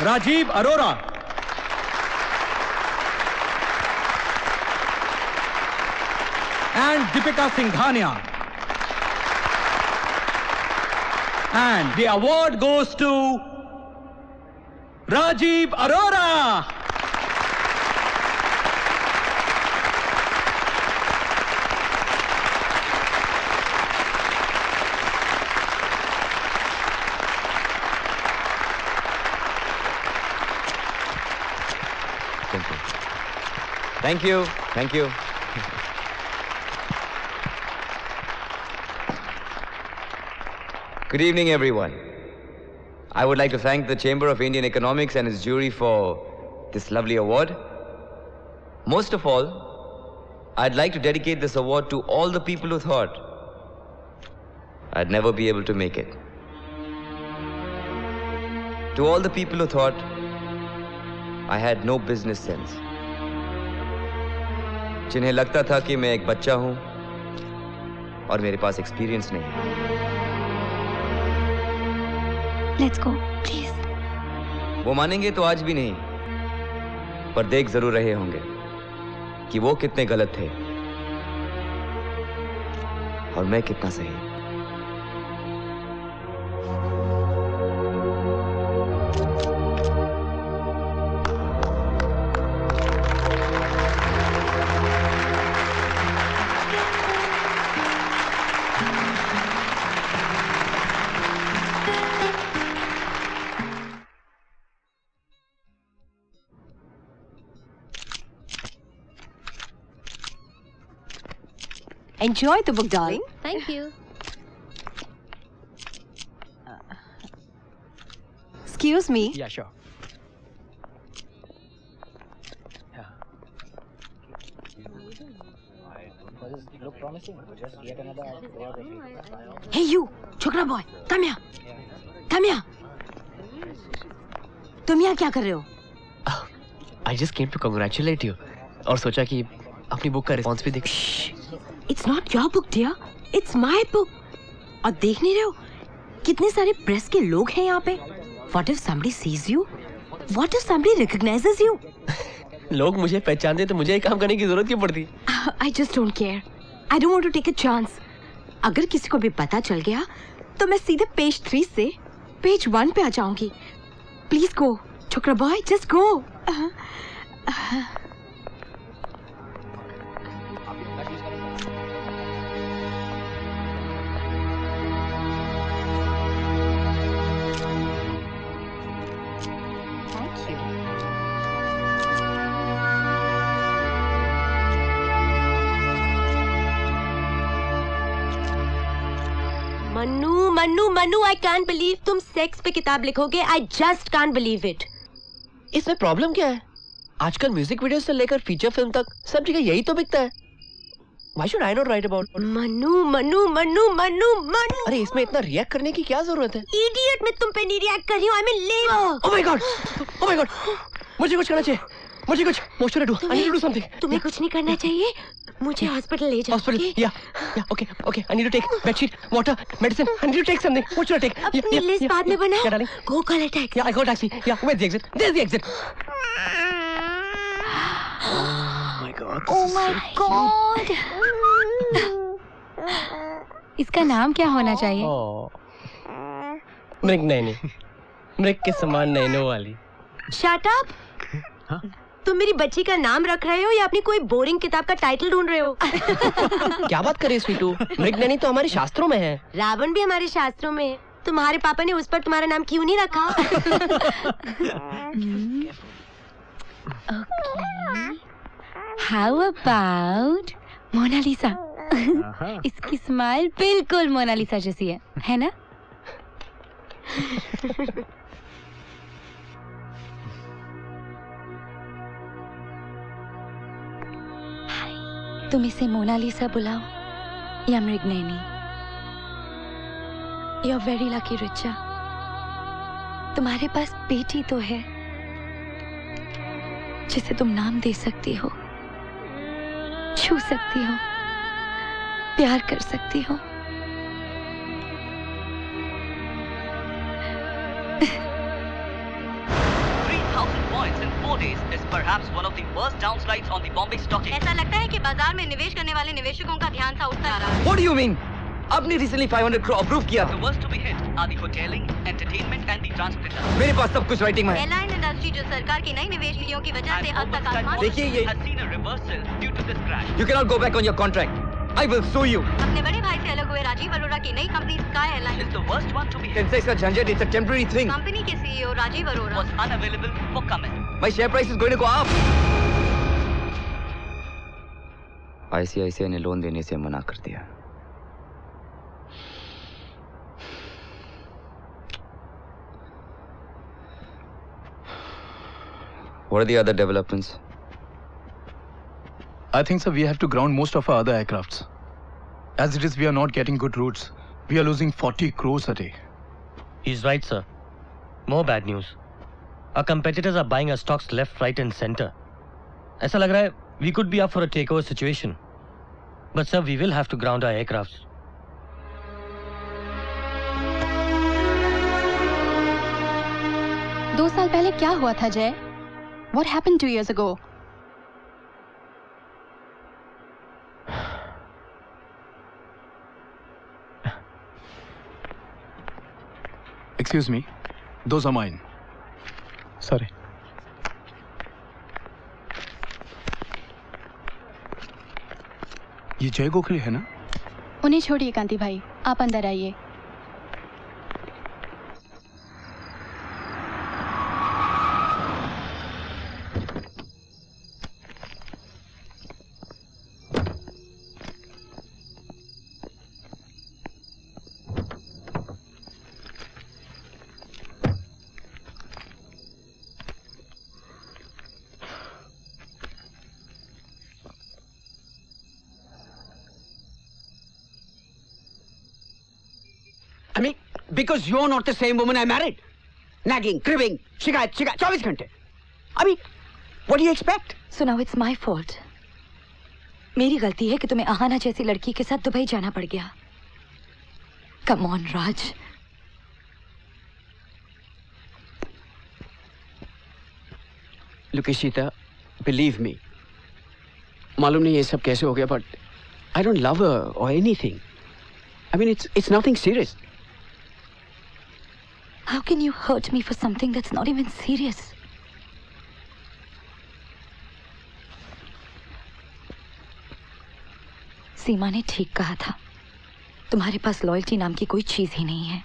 Rajiv Arora, and Deepika Singhania. And the award goes to Rajiv Arora. Thank you. Thank you. Good evening, everyone. I would like to thank the Chamber of Indian Economics and its jury for this lovely award. Most of all, I'd like to dedicate this award to all the people who thought I'd never be able to make it. To all the people who thought I had no business sense. जिन्हें लगता था कि मैं एक बच्चा हूं और मेरे पास एक्सपीरियंस नहीं है। Let's go please. वो मानेंगे तो आज भी नहीं, पर देख जरूर रहे होंगे कि वो कितने गलत थे और मैं कितना सही। Enjoy the book, darling. Thank you. Excuse me. Yeah, sure. Hey, you, छोकरा boy, come here. Come here. तुम यहाँ क्या कर रहे हो? I just came to congratulate you. और सोचा कि अपनी बुक का रिस्पॉन्स भी देख। It's not your book, dear. It's my book. और देख नहीं रहे हो कितने सारे प्रेस के लोग हैं यहाँ पे? What if somebody sees you? What if somebody recognizes you? लोग मुझे पहचानते तो मुझे ये काम करने की जरूरत क्यों पड़ती? I just don't care. I don't want to take a chance. अगर किसी को भी पता चल गया तो मैं सीधे पेज 3 से पेज 1 पे आ जाऊंगी. Please go, छोकरा boy, just go. Mannu, I can't believe तुम सेक्स पे किताब लिखोगे. I just can't believe it. इसमें प्रॉब्लम क्या है? आजकल म्यूजिक वीडियो से लेकर फीचर फिल्म तक सब जगह यही तो बिकता है. Why should I not write about it? Mannu. अरे इसमें इतना रिएक्ट करने की क्या जरूरत है? Idiot, मैं तुम पे नहीं रिएक्ट कर रही हूँ. I'm a labor. Oh my god. मुझे कुछ करना चाहिए. मुझे कुछ motion do. I need to do something. तुम्हें कुछ नहीं करना चाहिए. मुझे हॉस्पिटल ले जाओ. Hospital? Yeah. Okay. I need to take bedsheet, water, medicine. I need to take something. What should I take? अपनी लिस्ट बाद में बनाओ. Yeah, darling. Go call a taxi. Yeah, I call taxi. Yeah, where's the exit? There's the exit. Oh my God. इसका नाम क्या होना चाहिए? मृग नैनी. मृग के समान नैनों वाली. Shut up. तुम मेरी बच्ची का नाम रख रहे हो या अपनी कोई बोरिंग किताब का टाइटल ढूंढ रहे हो? क्या बात कर रही स्वीटू? मृग नैनी तो हमारे शास्त्रों में है. रावण भी हमारे शास्त्रों में है. तुम्हारे पापा ने उस पर तुम्हारा नाम क्यों नहीं रखा? How about Mona Lisa? इसकी स्माइल बिल्कुल मोनालिसा जैसी है ना? तुम इसे मोनालिसा बुलाओ या Mriganayani. You are very lucky Richa. तुम्हारे पास बेटी तो है जिसे तुम नाम दे सकती हो, छू सकती हो, प्यार कर सकती हो. is perhaps one of the worst downsides on the Bombay Stock Exchange. ऐसा लगता है कि बाजार में निवेश करने वाले निवेशकों का ध्यान था उठता आ रहा है. What do you mean? आपने recently 500 crore अप्रूव किया. The worst to be hit are the hoteling, entertainment and the transport industry. मेरे पास सब कुछ राइटिंग में है. एयरलाइन इंडस्ट्री जो सरकार की नई निवेश नीतियों की वजह से हद तक आसमान. देखिए ये. Has seen a reversal due to this crash. You cannot go back on your contract. I will sue you. अपने बड़े भाई से अलग हुए राजीव अरोड़ा की नई company sky airline is the worst one to be hit. Sensex का झंझट it's a temporary thing. Company के CEO Rajiv Arora was unavailable for comment. My share price is going to go up. ICICI ने लोन देने से मना कर दिया. What are the other developments? I think, sir, we have to ground most of our other aircrafts. As it is, we are not getting good routes. We are losing 40 crores a day. He's right, sir. More bad news. Our competitors are buying our stocks left, right and center. ऐसा लग रहा है we could be up for a takeover situation. But sir, we will have to ground our aircrafts. 2 साल पहले क्या हुआ था जय? What happened 2 years ago? Excuse me, those are mine. Sorry. ये जय गोखले है ना? उन्हें छोड़िए कांति भाई, आप अंदर आइए। I mean, because you're not the same woman I married. Nagging, cribbing, शिकायत 24 घंटे. I mean, what do you expect? So now it's my fault. मेरी गलती है कि तुम्हें आहाना जैसी लड़की के साथ दुबई जाना पड़ गया. Come on, Raj. Look, Ishita, believe me. मालूम नहीं ये सब कैसे हो गया, but I don't love her or anything. I mean, it's nothing serious. How can you hurt me for something that's not even serious? सीमा ने ठीक कहा था. तुम्हारे पास लॉयल्टी नाम की कोई चीज ही नहीं है.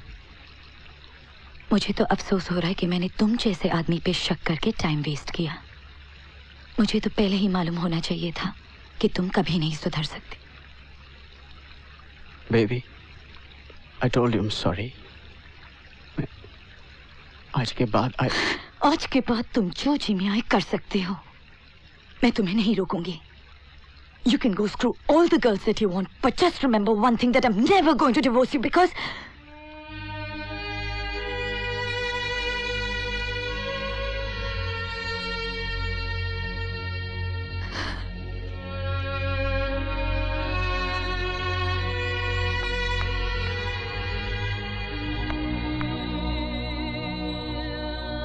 मुझे तो अफसोस हो रहा है कि मैंने तुम जैसे आदमी पे शक करके टाइम वेस्ट किया. मुझे तो पहले ही मालूम होना चाहिए था कि तुम कभी नहीं सुधर सकते. Baby, I told you I'm sorry. आज के बाद तुम जो जी में आए कर सकते हो. मैं तुम्हें नहीं रोकूंगी. You can go screw all the girls that you want, but just remember one thing, that I'm never going to divorce you because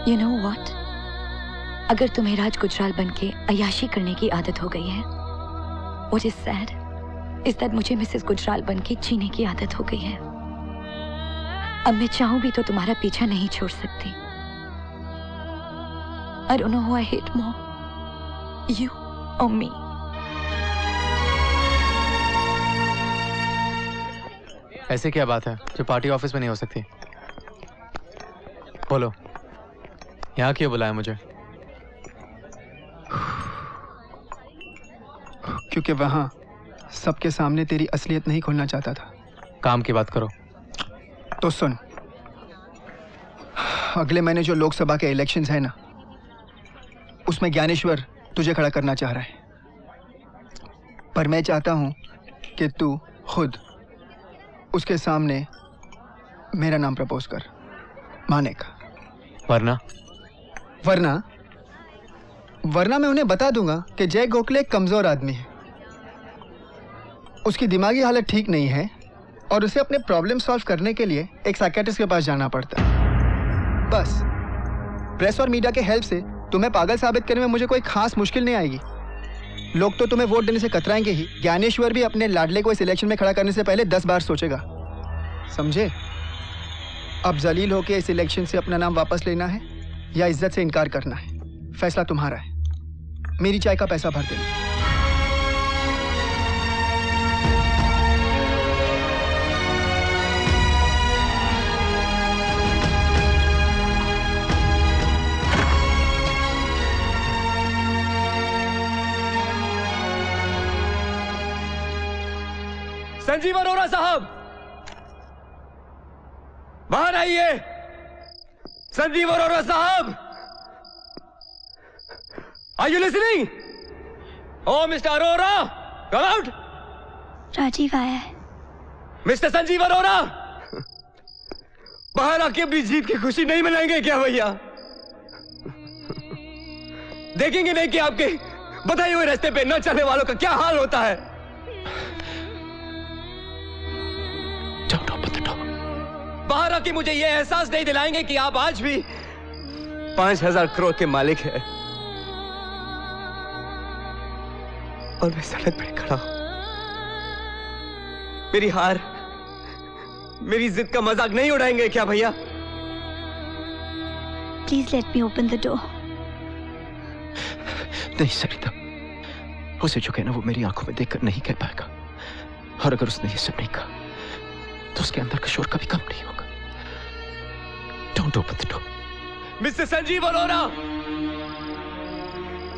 You know what? अगर तुम्हें राज गुजराल बनके अयाशी करने की आदत हो गई है, what is sad is that मुझे मिसेस गुजराल बनके जीने की आदत हो गई है. अब मैं चाहूं भी तो तुम्हारा पीछा नहीं छोड़ सकती. I don't know who I hate more, you or me. ऐसे क्या बात है जो पार्टी ऑफिस में नहीं हो सकती? बोलो, यहाँ क्यों बुलाया मुझे? क्योंकि वहां सबके सामने तेरी असलियत नहीं खोलना चाहता था. काम की बात करो. तो सुन, अगले महीने जो लोकसभा के इलेक्शंस है ना, उसमें ज्ञानेश्वर तुझे खड़ा करना चाह रहा है. पर मैं चाहता हूं कि तू खुद उसके सामने मेरा नाम प्रपोज कर. मानेगा? वरना मैं उन्हें बता दूंगा कि जय गोखले एक कमजोर आदमी है. उसकी दिमागी हालत ठीक नहीं है और उसे अपने प्रॉब्लम सॉल्व करने के लिए एक साइकियाट्रिस्ट के पास जाना पड़ता है. बस प्रेस और मीडिया के हेल्प से तुम्हें पागल साबित करने में मुझे कोई खास मुश्किल नहीं आएगी. लोग तो तुम्हें वोट देने से कतराएंगे ही. ज्ञानेश्वर भी अपने लाडले को इस इलेक्शन में खड़ा करने से पहले 10 बार सोचेगा. समझे? अब जलील होकर इस इलेक्शन से अपना नाम वापस लेना है या इज्जत से इनकार करना है, फैसला तुम्हारा है. मेरी चाय का पैसा भर देना. संजीव अरोरा साहब, बाहर आइए. संजीव अरोरा साहब, Are you listening? Oh, Mr. Arora, come out. Rajiv आया है. Mr. संजीव अरोरा, बाहर आके अपनी जीत की खुशी नहीं मनाएंगे क्या भैया? देखेंगे नहीं कि आपके बताए हुए रास्ते पे न चलने वालों का क्या हाल होता है? बाहर आके मुझे यह एहसास नहीं दिलाएंगे कि आप आज भी 5,000 करोड़ के मालिक है और मैं सड़क पर खड़ा हूं। मेरी हार, मेरी जिद का मजाक नहीं उड़ाएंगे क्या भैया? Please let me open the door. नहीं सरिता, उसे जो कहना वो मेरी आंखों में देखकर नहीं कह पाएगा, और अगर उसने ये सब नहीं कहा तो उसके अंदर का शोर कभी कम नहीं होगा। Don't open the door. Mister Sanjeev Arora,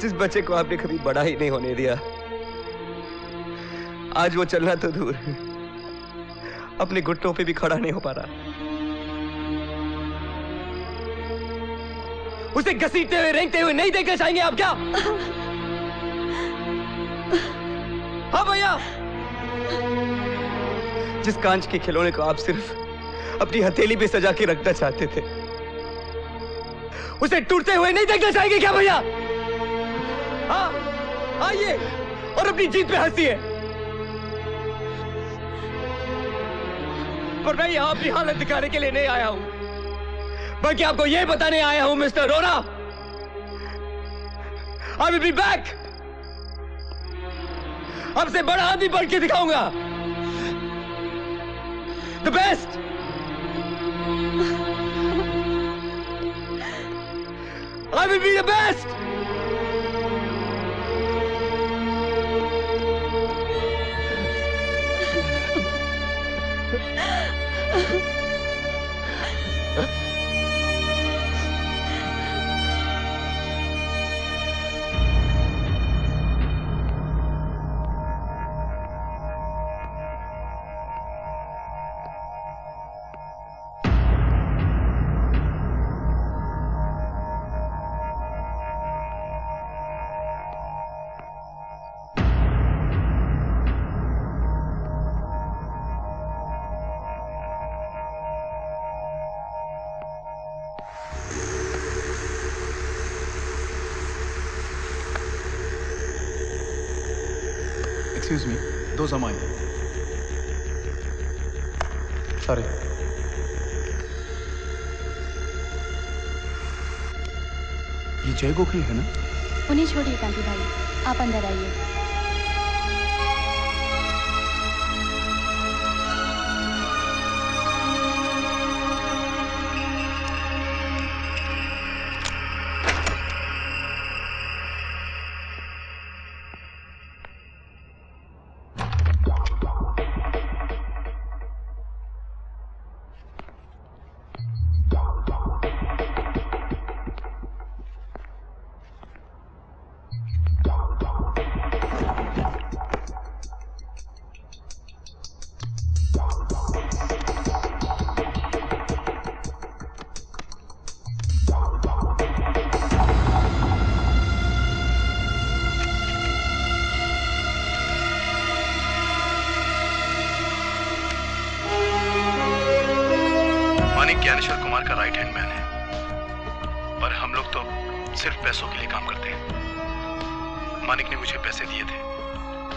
जिस बच्चे को आपने कभी बड़ा ही नहीं होने दिया, आज वो चलना तो दूर, अपने घुटनों पे भी खड़ा नहीं हो पा रहा। उसे घसीटते हुए, रेंगते हुए नहीं देखना चाहेंगे आप क्या? हाँ भैया, जिस कांच के खिलौने को आप सिर्फ अपनी हथेली पे सजा के रखना चाहते थे, उसे टूटते हुए नहीं देखना चाहेंगे क्या भैया? हाँ, आइए और अपनी जीत पे हंसिए। पर मैं यहां अपनी हालत दिखाने के लिए नहीं आया हूं, बल्कि आपको यह बताने आया हूं mister Arora, I will be back. आपसे बड़ा आदमी बन के दिखाऊंगा। The best! I will be the best! Excuse me, those are mine. Sorry. ये जय गोखले है ना? उन्हें छोड़िए कांति भाई, आप अंदर आइए। मानिक ज्ञानेश्वर कुमार का राइट हैंड मैन है, पर हम लोग तो सिर्फ पैसों के लिए काम करते हैं। मानिक ने मुझे पैसे दिए थे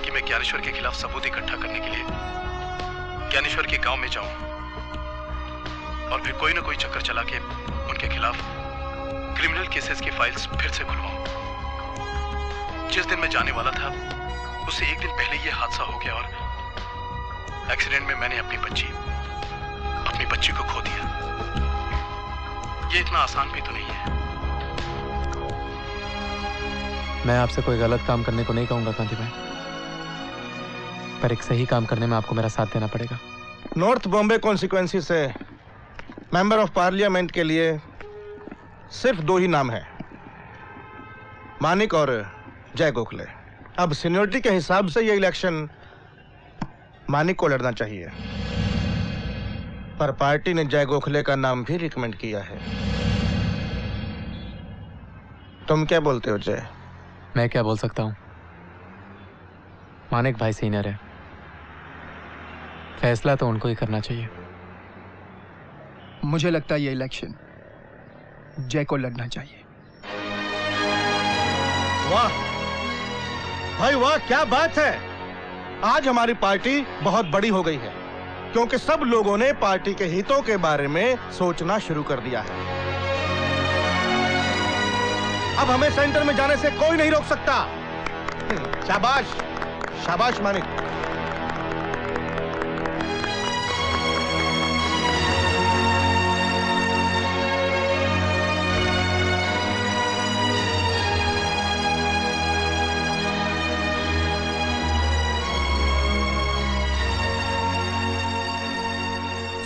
कि मैं ज्ञानेश्वर के खिलाफ सबूत इकट्ठा करने के लिए ज्ञानेश्वर के गांव में जाऊं और फिर कोई ना कोई चक्कर चला के उनके खिलाफ क्रिमिनल केसेस की फाइल्स फिर से खुलवाऊं। जिस दिन मैं जाने वाला था उससे एक दिन पहले ये हादसा हो गया और एक्सीडेंट में मैंने अपनी बच्ची को खो दिया। ये इतना आसान भी तो नहीं है। मैं आपसे कोई गलत काम करने को नहीं कहूंगा कांति भाई, पर एक सही काम करने में आपको मेरा साथ देना पड़ेगा। नॉर्थ बॉम्बे कॉन्सिक्वेंसी से मेंबर ऑफ पार्लियामेंट के लिए सिर्फ दो ही नाम है, मानिक और जय गोखले। अब सीनियरिटी के हिसाब से ये इलेक्शन मानिक को लड़ना चाहिए, पर पार्टी ने जय गोखले का नाम भी रिकमेंड किया है। तुम क्या बोलते हो जय? मैं क्या बोल सकता हूं, मानिक भाई सीनियर है, फैसला तो उनको ही करना चाहिए। मुझे लगता है ये इलेक्शन जय को लड़ना चाहिए। वाह भाई वाह, क्या बात है। आज हमारी पार्टी बहुत बड़ी हो गई है क्योंकि सब लोगों ने पार्टी के हितों के बारे में सोचना शुरू कर दिया है। अब हमें सेंटर में जाने से कोई नहीं रोक सकता। शाबाश, शाबाश मानिक।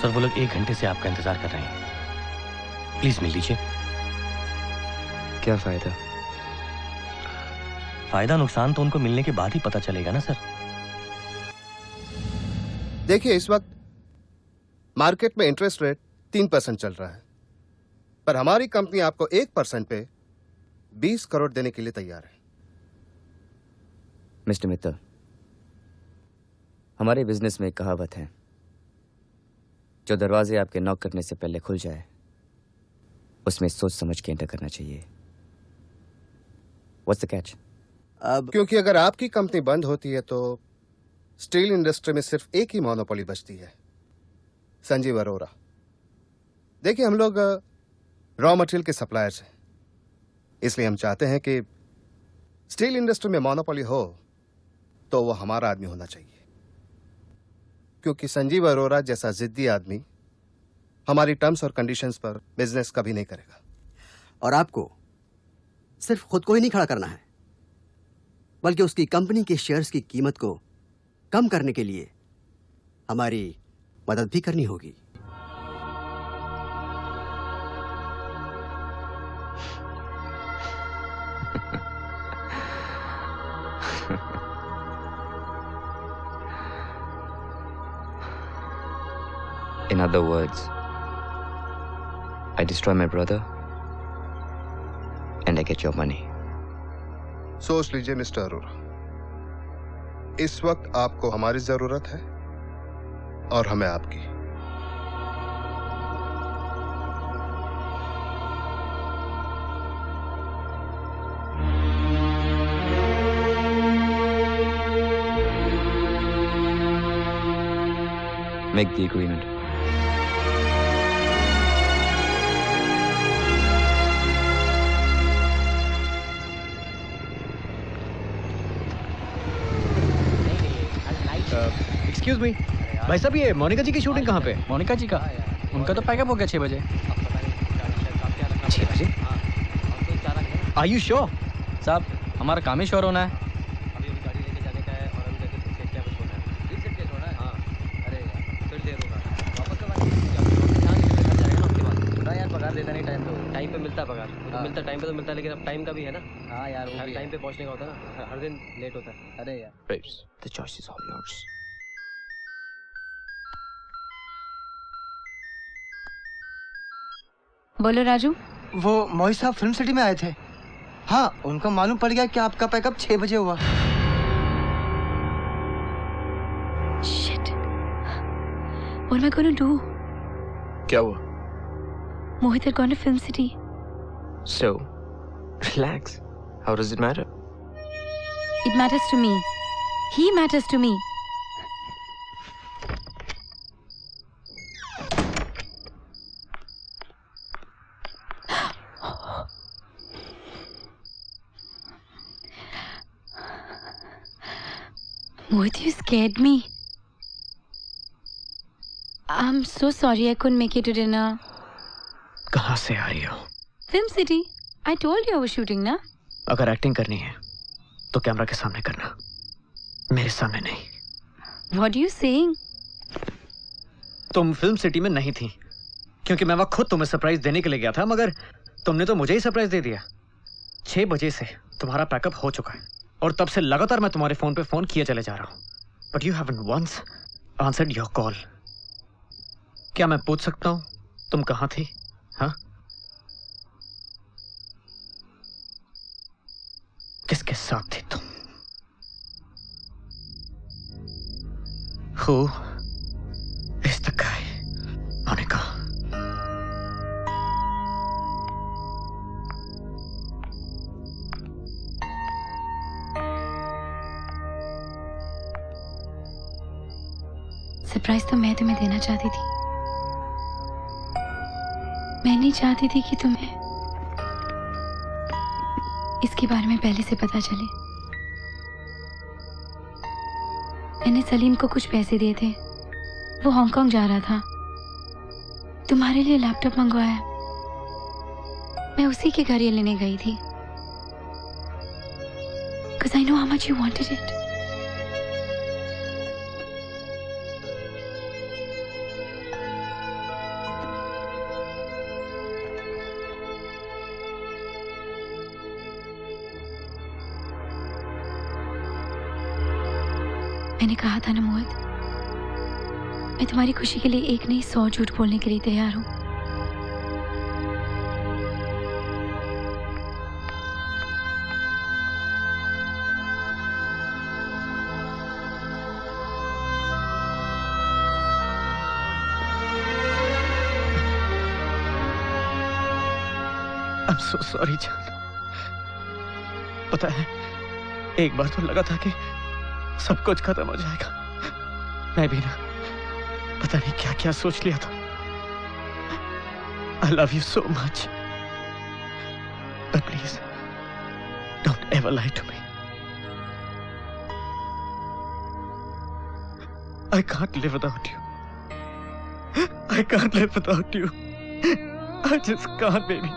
सर वो लोग 1 घंटे से आपका इंतजार कर रहे हैं, प्लीज मिल लीजिए। क्या फायदा? फायदा नुकसान तो उनको मिलने के बाद ही पता चलेगा ना सर। देखिए, इस वक्त मार्केट में इंटरेस्ट रेट 3% चल रहा है, पर हमारी कंपनी आपको 1% पे 20 करोड़ देने के लिए तैयार है। मिस्टर मित्तल, हमारे बिजनेस में एक कहावत है, जो दरवाजे आपके नॉक करने से पहले खुल जाए उसमें सोच समझ के एंटर करना चाहिए। What's the catch? अब क्योंकि अगर आपकी कंपनी बंद होती है तो स्टील इंडस्ट्री में सिर्फ एक ही मोनोपोली बचती है, संजीव अरोरा। देखिए, हम लोग रॉ मटेरियल के सप्लायर्स हैं, इसलिए हम चाहते हैं कि स्टील इंडस्ट्री में मोनोपोली हो तो वो हमारा आदमी होना चाहिए, क्योंकि संजीव अरोरा जैसा जिद्दी आदमी हमारी टर्म्स और कंडीशंस पर बिजनेस कभी नहीं करेगा। और आपको सिर्फ खुद को ही नहीं खड़ा करना है, बल्कि उसकी कंपनी के शेयर्स की कीमत को कम करने के लिए हमारी मदद भी करनी होगी। In other words, I destroy my brother and I get your money. सोच लीजिए मिस्टर अरोरा, इस वक्त आपको हमारी जरूरत है और हमें आपकी। Make the agreement. Excuse me भाई साहब, ये मोनिका जी की शूटिंग कहाँ पे? मोनिका जी का उनका तो पैकअप हो गया 6 बजे। 6 बजे? Are you sure? साहब, हमारा काम ही श्योर होना है। पगार देता नहीं टाइम पे मिलता पगार, मिलता टाइम पे तो मिलता, लेकिन अब टाइम का भी है ना। हाँ यार, वो भी टाइम पे पहुंचने का होता है ना, हर दिन लेट होता है। अरे यार, Babes, the choice is all yours. बोलो राजू। वो मोहित साहब फिल्म सिटी में आए थे। हाँ, उनको मालूम पड़ गया कि आपका पैकअप 6 बजे हुआ। Shit. What am I going to do? क्या हुआ? Mohit had gone to Film City. So, relax. How does it matter? It matters to me. He matters to me. Mohit, you scared me. I'm so sorry I couldn't make it to dinner. कहाँ से आ रही हो? Film City. I told you I was shooting, ना? अगर acting करनी है तो camera के सामने करना, मेरे सामने नहीं। What are you saying? तुम फिल्म सिटी में नहीं थी, क्योंकि मैं वहाँ खुद तुम्हें सरप्राइज देने के लिए गया था, मगर तुमने तो मुझे ही सरप्राइज दे दिया। 6 बजे से तुम्हारा पैकअप हो चुका है और तब से लगातार मैं तुम्हारे फोन पे फोन किए चले जा रहा हूँ, but you haven't once answered your call. क्या मैं पूछ सकता हूँ तुम कहाँ थी? हाँ, किसके साथ थी तुम? Who is the guy, Monica? Surprise तो मैं तुम्हें देना चाहती थी। मैं नहीं चाहती थी कि तुम्हें इसके बारे में पहले से पता चले। मैंने सलीम को कुछ पैसे दिए थे, वो हांगकांग जा रहा था। तुम्हारे लिए लैपटॉप मंगवाया, मैं उसी के घर ये लेने गई थी। Because I know how much you wanted it. मैंने कहा था ना मोहित, मैं तुम्हारी खुशी के लिए एक नहीं 100 झूठ बोलने के लिए तैयार हूं। I'm so sorry जान। पता है, एक बार तो लगा था कि सब कुछ खत्म हो जाएगा। मैं भी ना पता नहीं क्या क्या सोच लिया था। I love you so much, but please don't ever lie to me. I can't live without you. I can't live without you. I just can't, baby.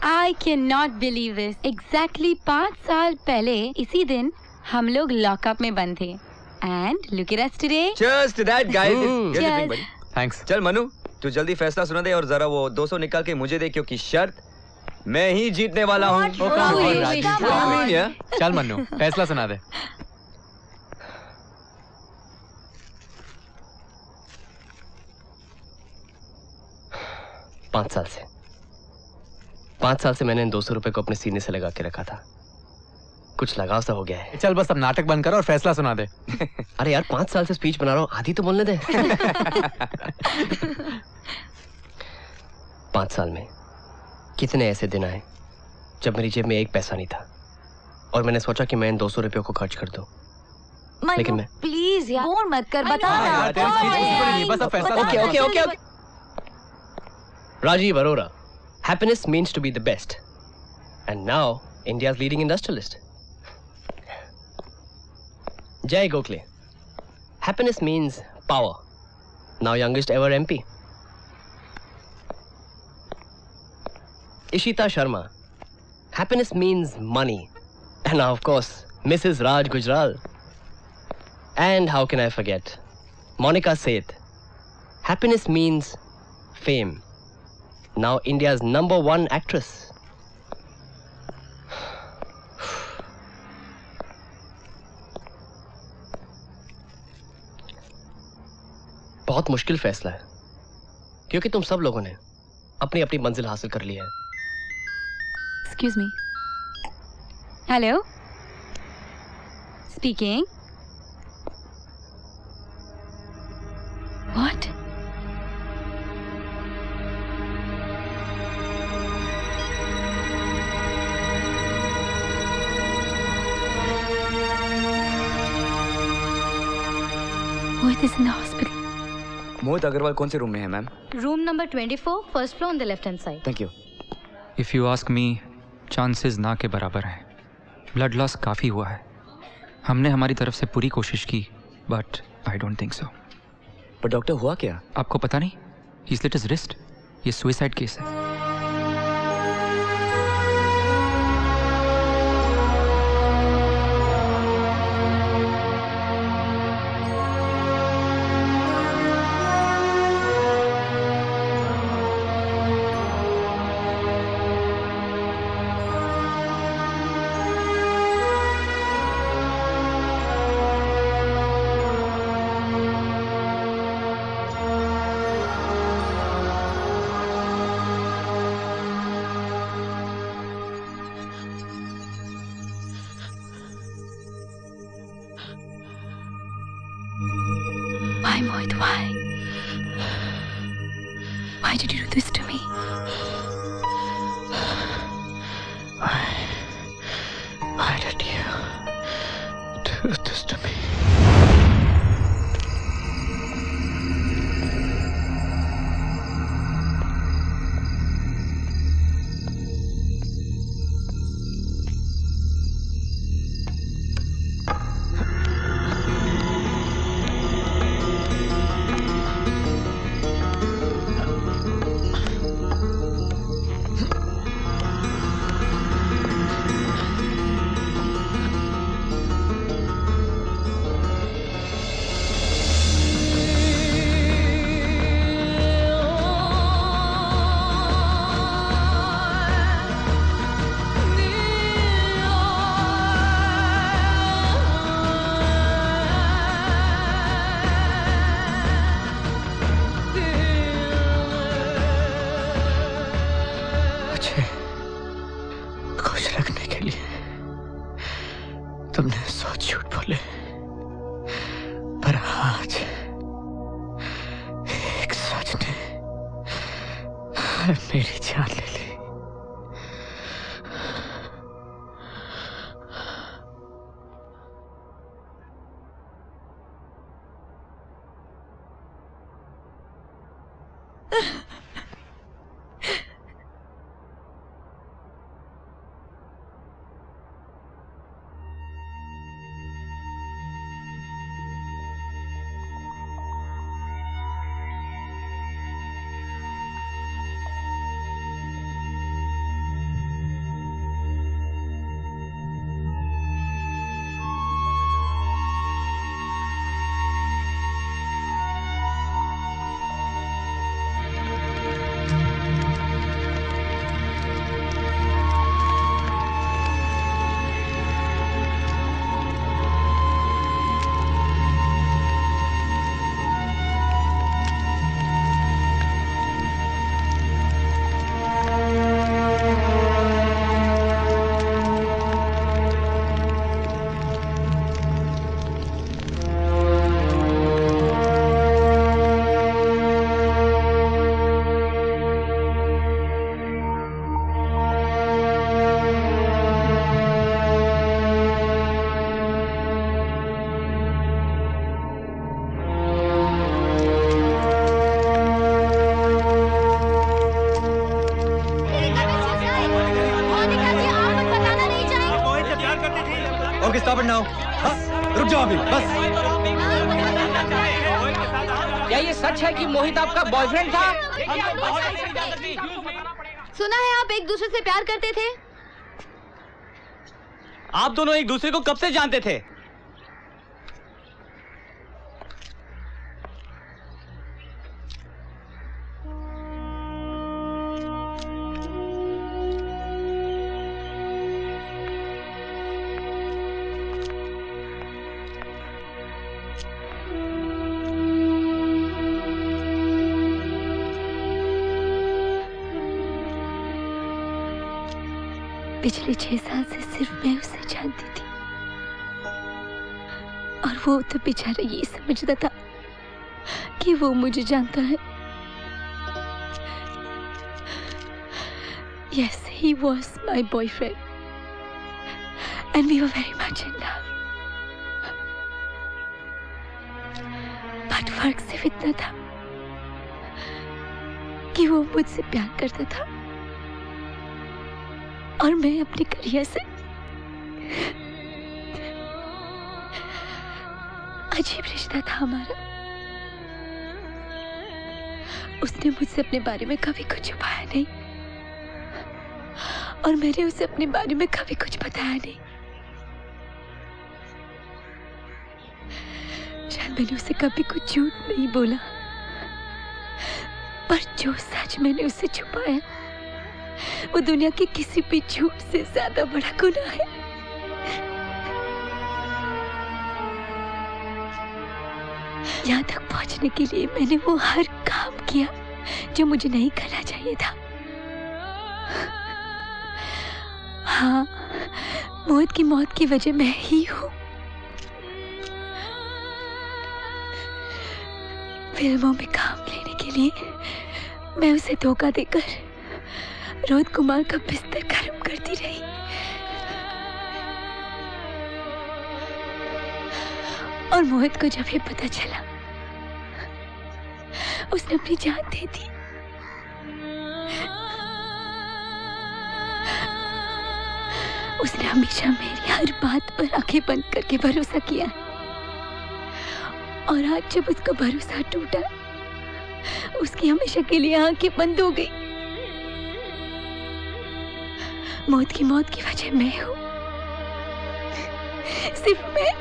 I cannot believe this. Exactly 5 साल पहले इसी दिन हम लोग lockup में बंद थे। And look at us today. Cheers to that, guys. Here's a drink, buddy. Thanks. चल मनु, तू जल्दी फैसला सुना दे और जरा वो 200 निकाल के मुझे दे, क्योंकि शर्त मैं ही जीतने वाला हूँ। चल मनु, फैसला सुना दे। पांच साल से मैंने इन 200 रुपए को अपने सीने से लगा के रखा था। कुछ लगाव सा हो गया है। चल बस अब नाटक बंद कर और फैसला सुना दे। अरे यार 5 साल से स्पीच बना रहा हूँ, आधी तो बोलने दे। 5 साल में कितने ऐसे दिन आए जब मेरी जेब में एक पैसा नहीं था और मैंने सोचा कि मैं इन 200 रुपयों को खर्च कर दूं। लेकिन मैं प्लीज यार बोर मत कर, बता ना। Okay. Rajiv Arora, happiness means to be the best, and now India's leading industrialist. Jay Gokhale, happiness means power, now youngest ever MP. Ishita Sharma, happiness means money, and now of course Mrs. Raj Gujral. And how can I forget Monica Seth, happiness means fame, now India's #1 actress. बहुत मुश्किल फैसला है, क्योंकि तुम सब लोगों ने अपनी अपनी मंजिल हासिल कर ली है। Excuse me. Hello? Speaking. What? Mohit is in the hospital. Mohit Agarwal कौन से रूम में है ma'am? Room number 24, first floor on the left hand side. Thank you. If you ask me, chances ना के बराबर हैं। ब्लड लॉस काफ़ी हुआ है। हमने हमारी तरफ से पूरी कोशिश की, but I don't think so. पर डॉक्टर हुआ क्या? आपको पता नहीं? ही स्लिट हिज रिस्ट। ये सुसाइड केस है। Why, Mohit? Why? Why did you do this to me? Why did you do this to me? मेरी जान ले ली। Okay stop it now. रुक जाओ अभी बस। क्या ये सच है कि मोहित आपका बॉयफ्रेंड था? सुना है आप एक दूसरे से प्यार करते थे। आप दोनों एक दूसरे को कब से जानते थे? पिछले 6 साल से सिर्फ मैं उसे जानती थी और वो तो बेचारा ये समझता था कि वो मुझे जानता है। Yes, he was my boyfriend and we were very much in love. But फर्क सिर्फ इतना था कि वो मुझसे प्यार करता था और मैं अपने करियर से। अजीब रिश्ता था हमारा। उसने मुझसे अपने बारे में कभी कुछ छुपाया नहीं और मैंने उसे अपने बारे में कभी कुछ बताया नहीं। शायद मैंने उसे कभी कुछ झूठ नहीं बोला, पर जो सच मैंने उससे छुपाया वो दुनिया के किसी भी झूठ से ज्यादा बड़ा गुनाह है। यहाँ तक पहुंचने के लिए मैंने वो हर काम किया जो मुझे नहीं करना चाहिए था। हाँ, मोहित की मौत की वजह मैं ही हूँ। फिल्मों में काम लेने के लिए मैं उसे धोखा देकर रोहित कुमार का बिस्तर गर्म करती रही। और मोहित को जब ये पता चला उसने अपनी जान दे दी। उसने हमेशा मेरी हर बात पर आंखें बंद करके भरोसा किया और आज जब उसका भरोसा टूटा उसकी हमेशा के लिए आंखें बंद हो गई। मोहित की मौत की वजह मैं हूं, सिर्फ मैं।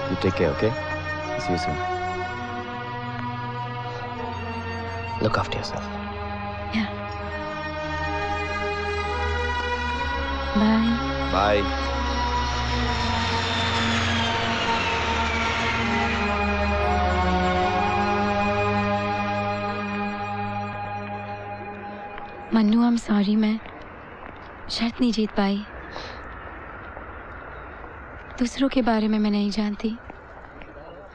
You take care, okay? See you soon. Look after yourself. Yeah. Bye. Bye. Mannu, I'm sorry, मैं शर्त नहीं जीत पाई। दूसरों के बारे में मैं नहीं जानती,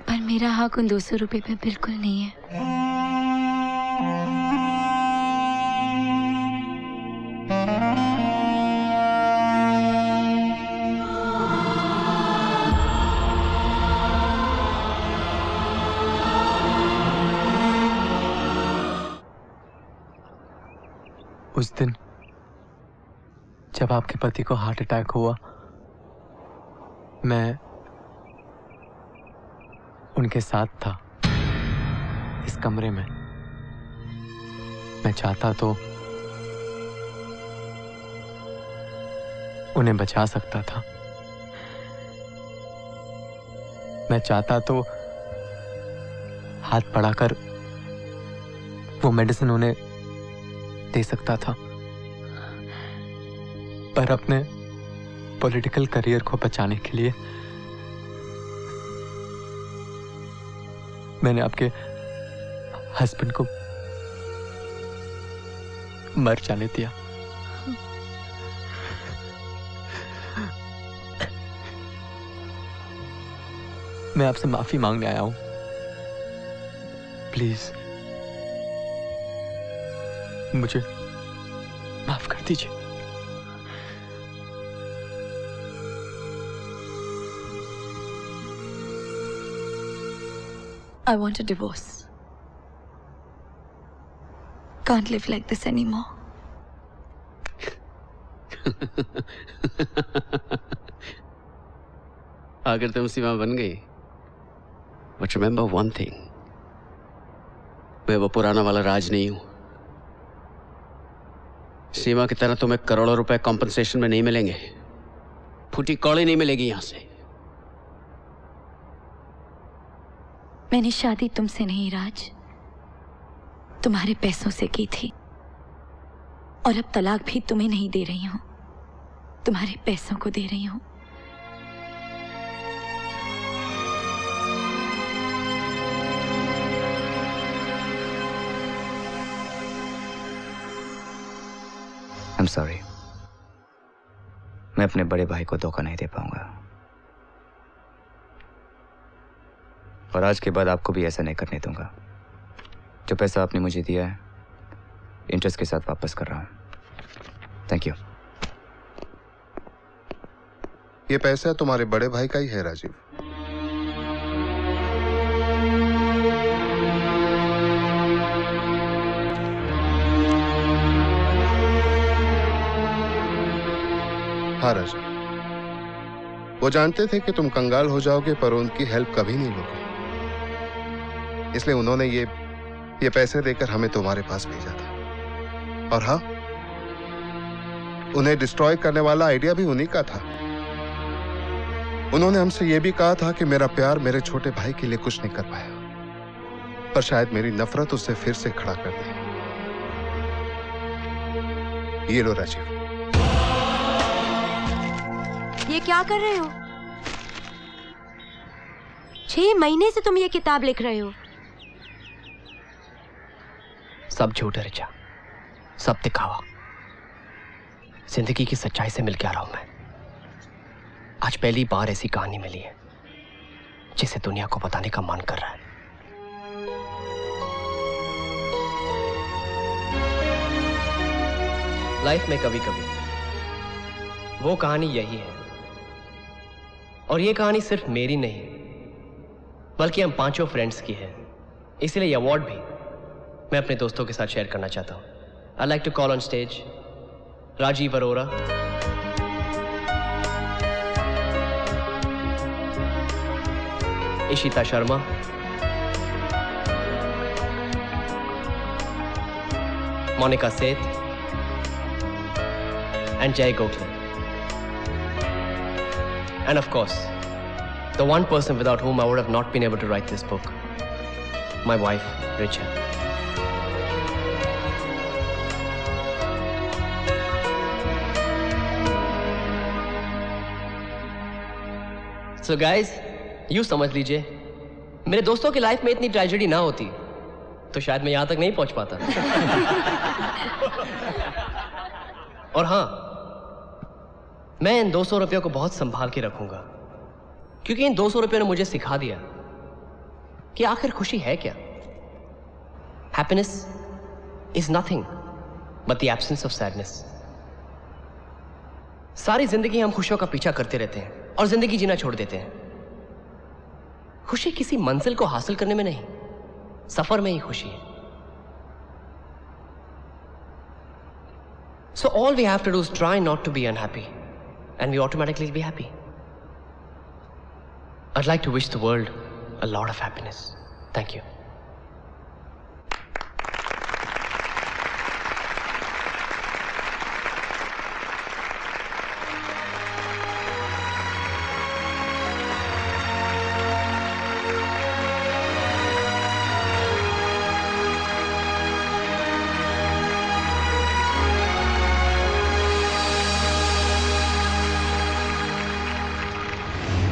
पर मेरा हक उन 200 रुपए पे बिल्कुल नहीं है। उस दिन जब आपके पति को हार्ट अटैक हुआ, मैं उनके साथ था इस कमरे में। मैं चाहता तो उन्हें बचा सकता था। मैं चाहता तो हाथ बढ़ाकर वो मेडिसिन उन्हें दे सकता था, पर अपने पॉलिटिकल करियर को बचाने के लिए मैंने आपके हस्बैंड को मर जाने दिया। मैं आपसे माफी मांगने आया हूं। प्लीज मुझे माफ कर दीजिए। I want a divorce. Can't live like this anymore. अगर तुम सीमा बन गई, बट रिमेंबर वन थिंग, मैं वो पुराना वाला राज नहीं हूं। सीमा की तरह तुम्हें करोड़ों रुपए कॉम्पनसेशन में नहीं मिलेंगे, फूटी कौड़ी नहीं मिलेगी यहां से। मैंने शादी तुमसे नहीं राज, तुम्हारे पैसों से की थी, और अब तलाक भी तुम्हें नहीं दे रही हूं, तुम्हारे पैसों को दे रही हूं। I'm sorry, मैं अपने बड़े भाई को धोखा नहीं दे पाऊंगा, और आज के बाद आपको भी ऐसा नहीं करने दूंगा। जो पैसा आपने मुझे दिया है, इंटरेस्ट के साथ वापस कर रहा हूं। Thank you. ये पैसा तुम्हारे बड़े भाई का ही है राजीव। हाँ राजीव, वो जानते थे कि तुम कंगाल हो जाओगे, पर उनकी हेल्प कभी नहीं लोगे, इसलिए उन्होंने ये पैसे देकर हमें तुम्हारे पास भेजा था। और हाँ, उन्हें डिस्ट्रॉय करने वाला आइडिया भी उन्हीं का था। उन्होंने हमसे यह भी कहा था कि मेरा प्यार मेरे छोटे भाई के लिए कुछ नहीं कर पाया, पर शायद मेरी नफरत उसे फिर से खड़ा कर दे। ये लो राजीव। ये क्या कर रहे हो? 6 महीने से तुम ये किताब लिख रहे हो। सब झूठ है रिचा, सब दिखावा। जिंदगी की सच्चाई से मिलके आ रहा हूं मैं। आज पहली बार ऐसी कहानी मिली है जिसे दुनिया को बताने का मन कर रहा है। लाइफ में कभी कभी वो कहानी यही है, और ये कहानी सिर्फ मेरी नहीं बल्कि हम 5 फ्रेंड्स की है। इसलिए ये अवार्ड भी मैं अपने दोस्तों के साथ शेयर करना चाहता हूं। I like to call on stage Rajiv Arora, Ishita Sharma, Monika Seth and Jay Gokhale. And of course, the one person without whom I would have not been able to write this book, my wife, Richa. So guys, यूं समझ लीजिए, मेरे दोस्तों की life में इतनी tragedy ना होती तो शायद मैं यहां तक नहीं पहुंच पाता। और हां, मैं इन 200 रुपयों को बहुत संभाल के रखूंगा, क्योंकि इन 200 रुपयों ने मुझे सिखा दिया कि आखिर खुशी है क्या। Happiness is nothing but the absence of sadness. सारी जिंदगी हम खुशियों का पीछा करते रहते हैं और जिंदगी जीना छोड़ देते हैं। खुशी किसी मंजिल को हासिल करने में नहीं, सफर में ही खुशी है। So all we have to do is try not to be unhappy, and we automatically will be happy. I'd like to wish the world a lot of happiness. Thank you.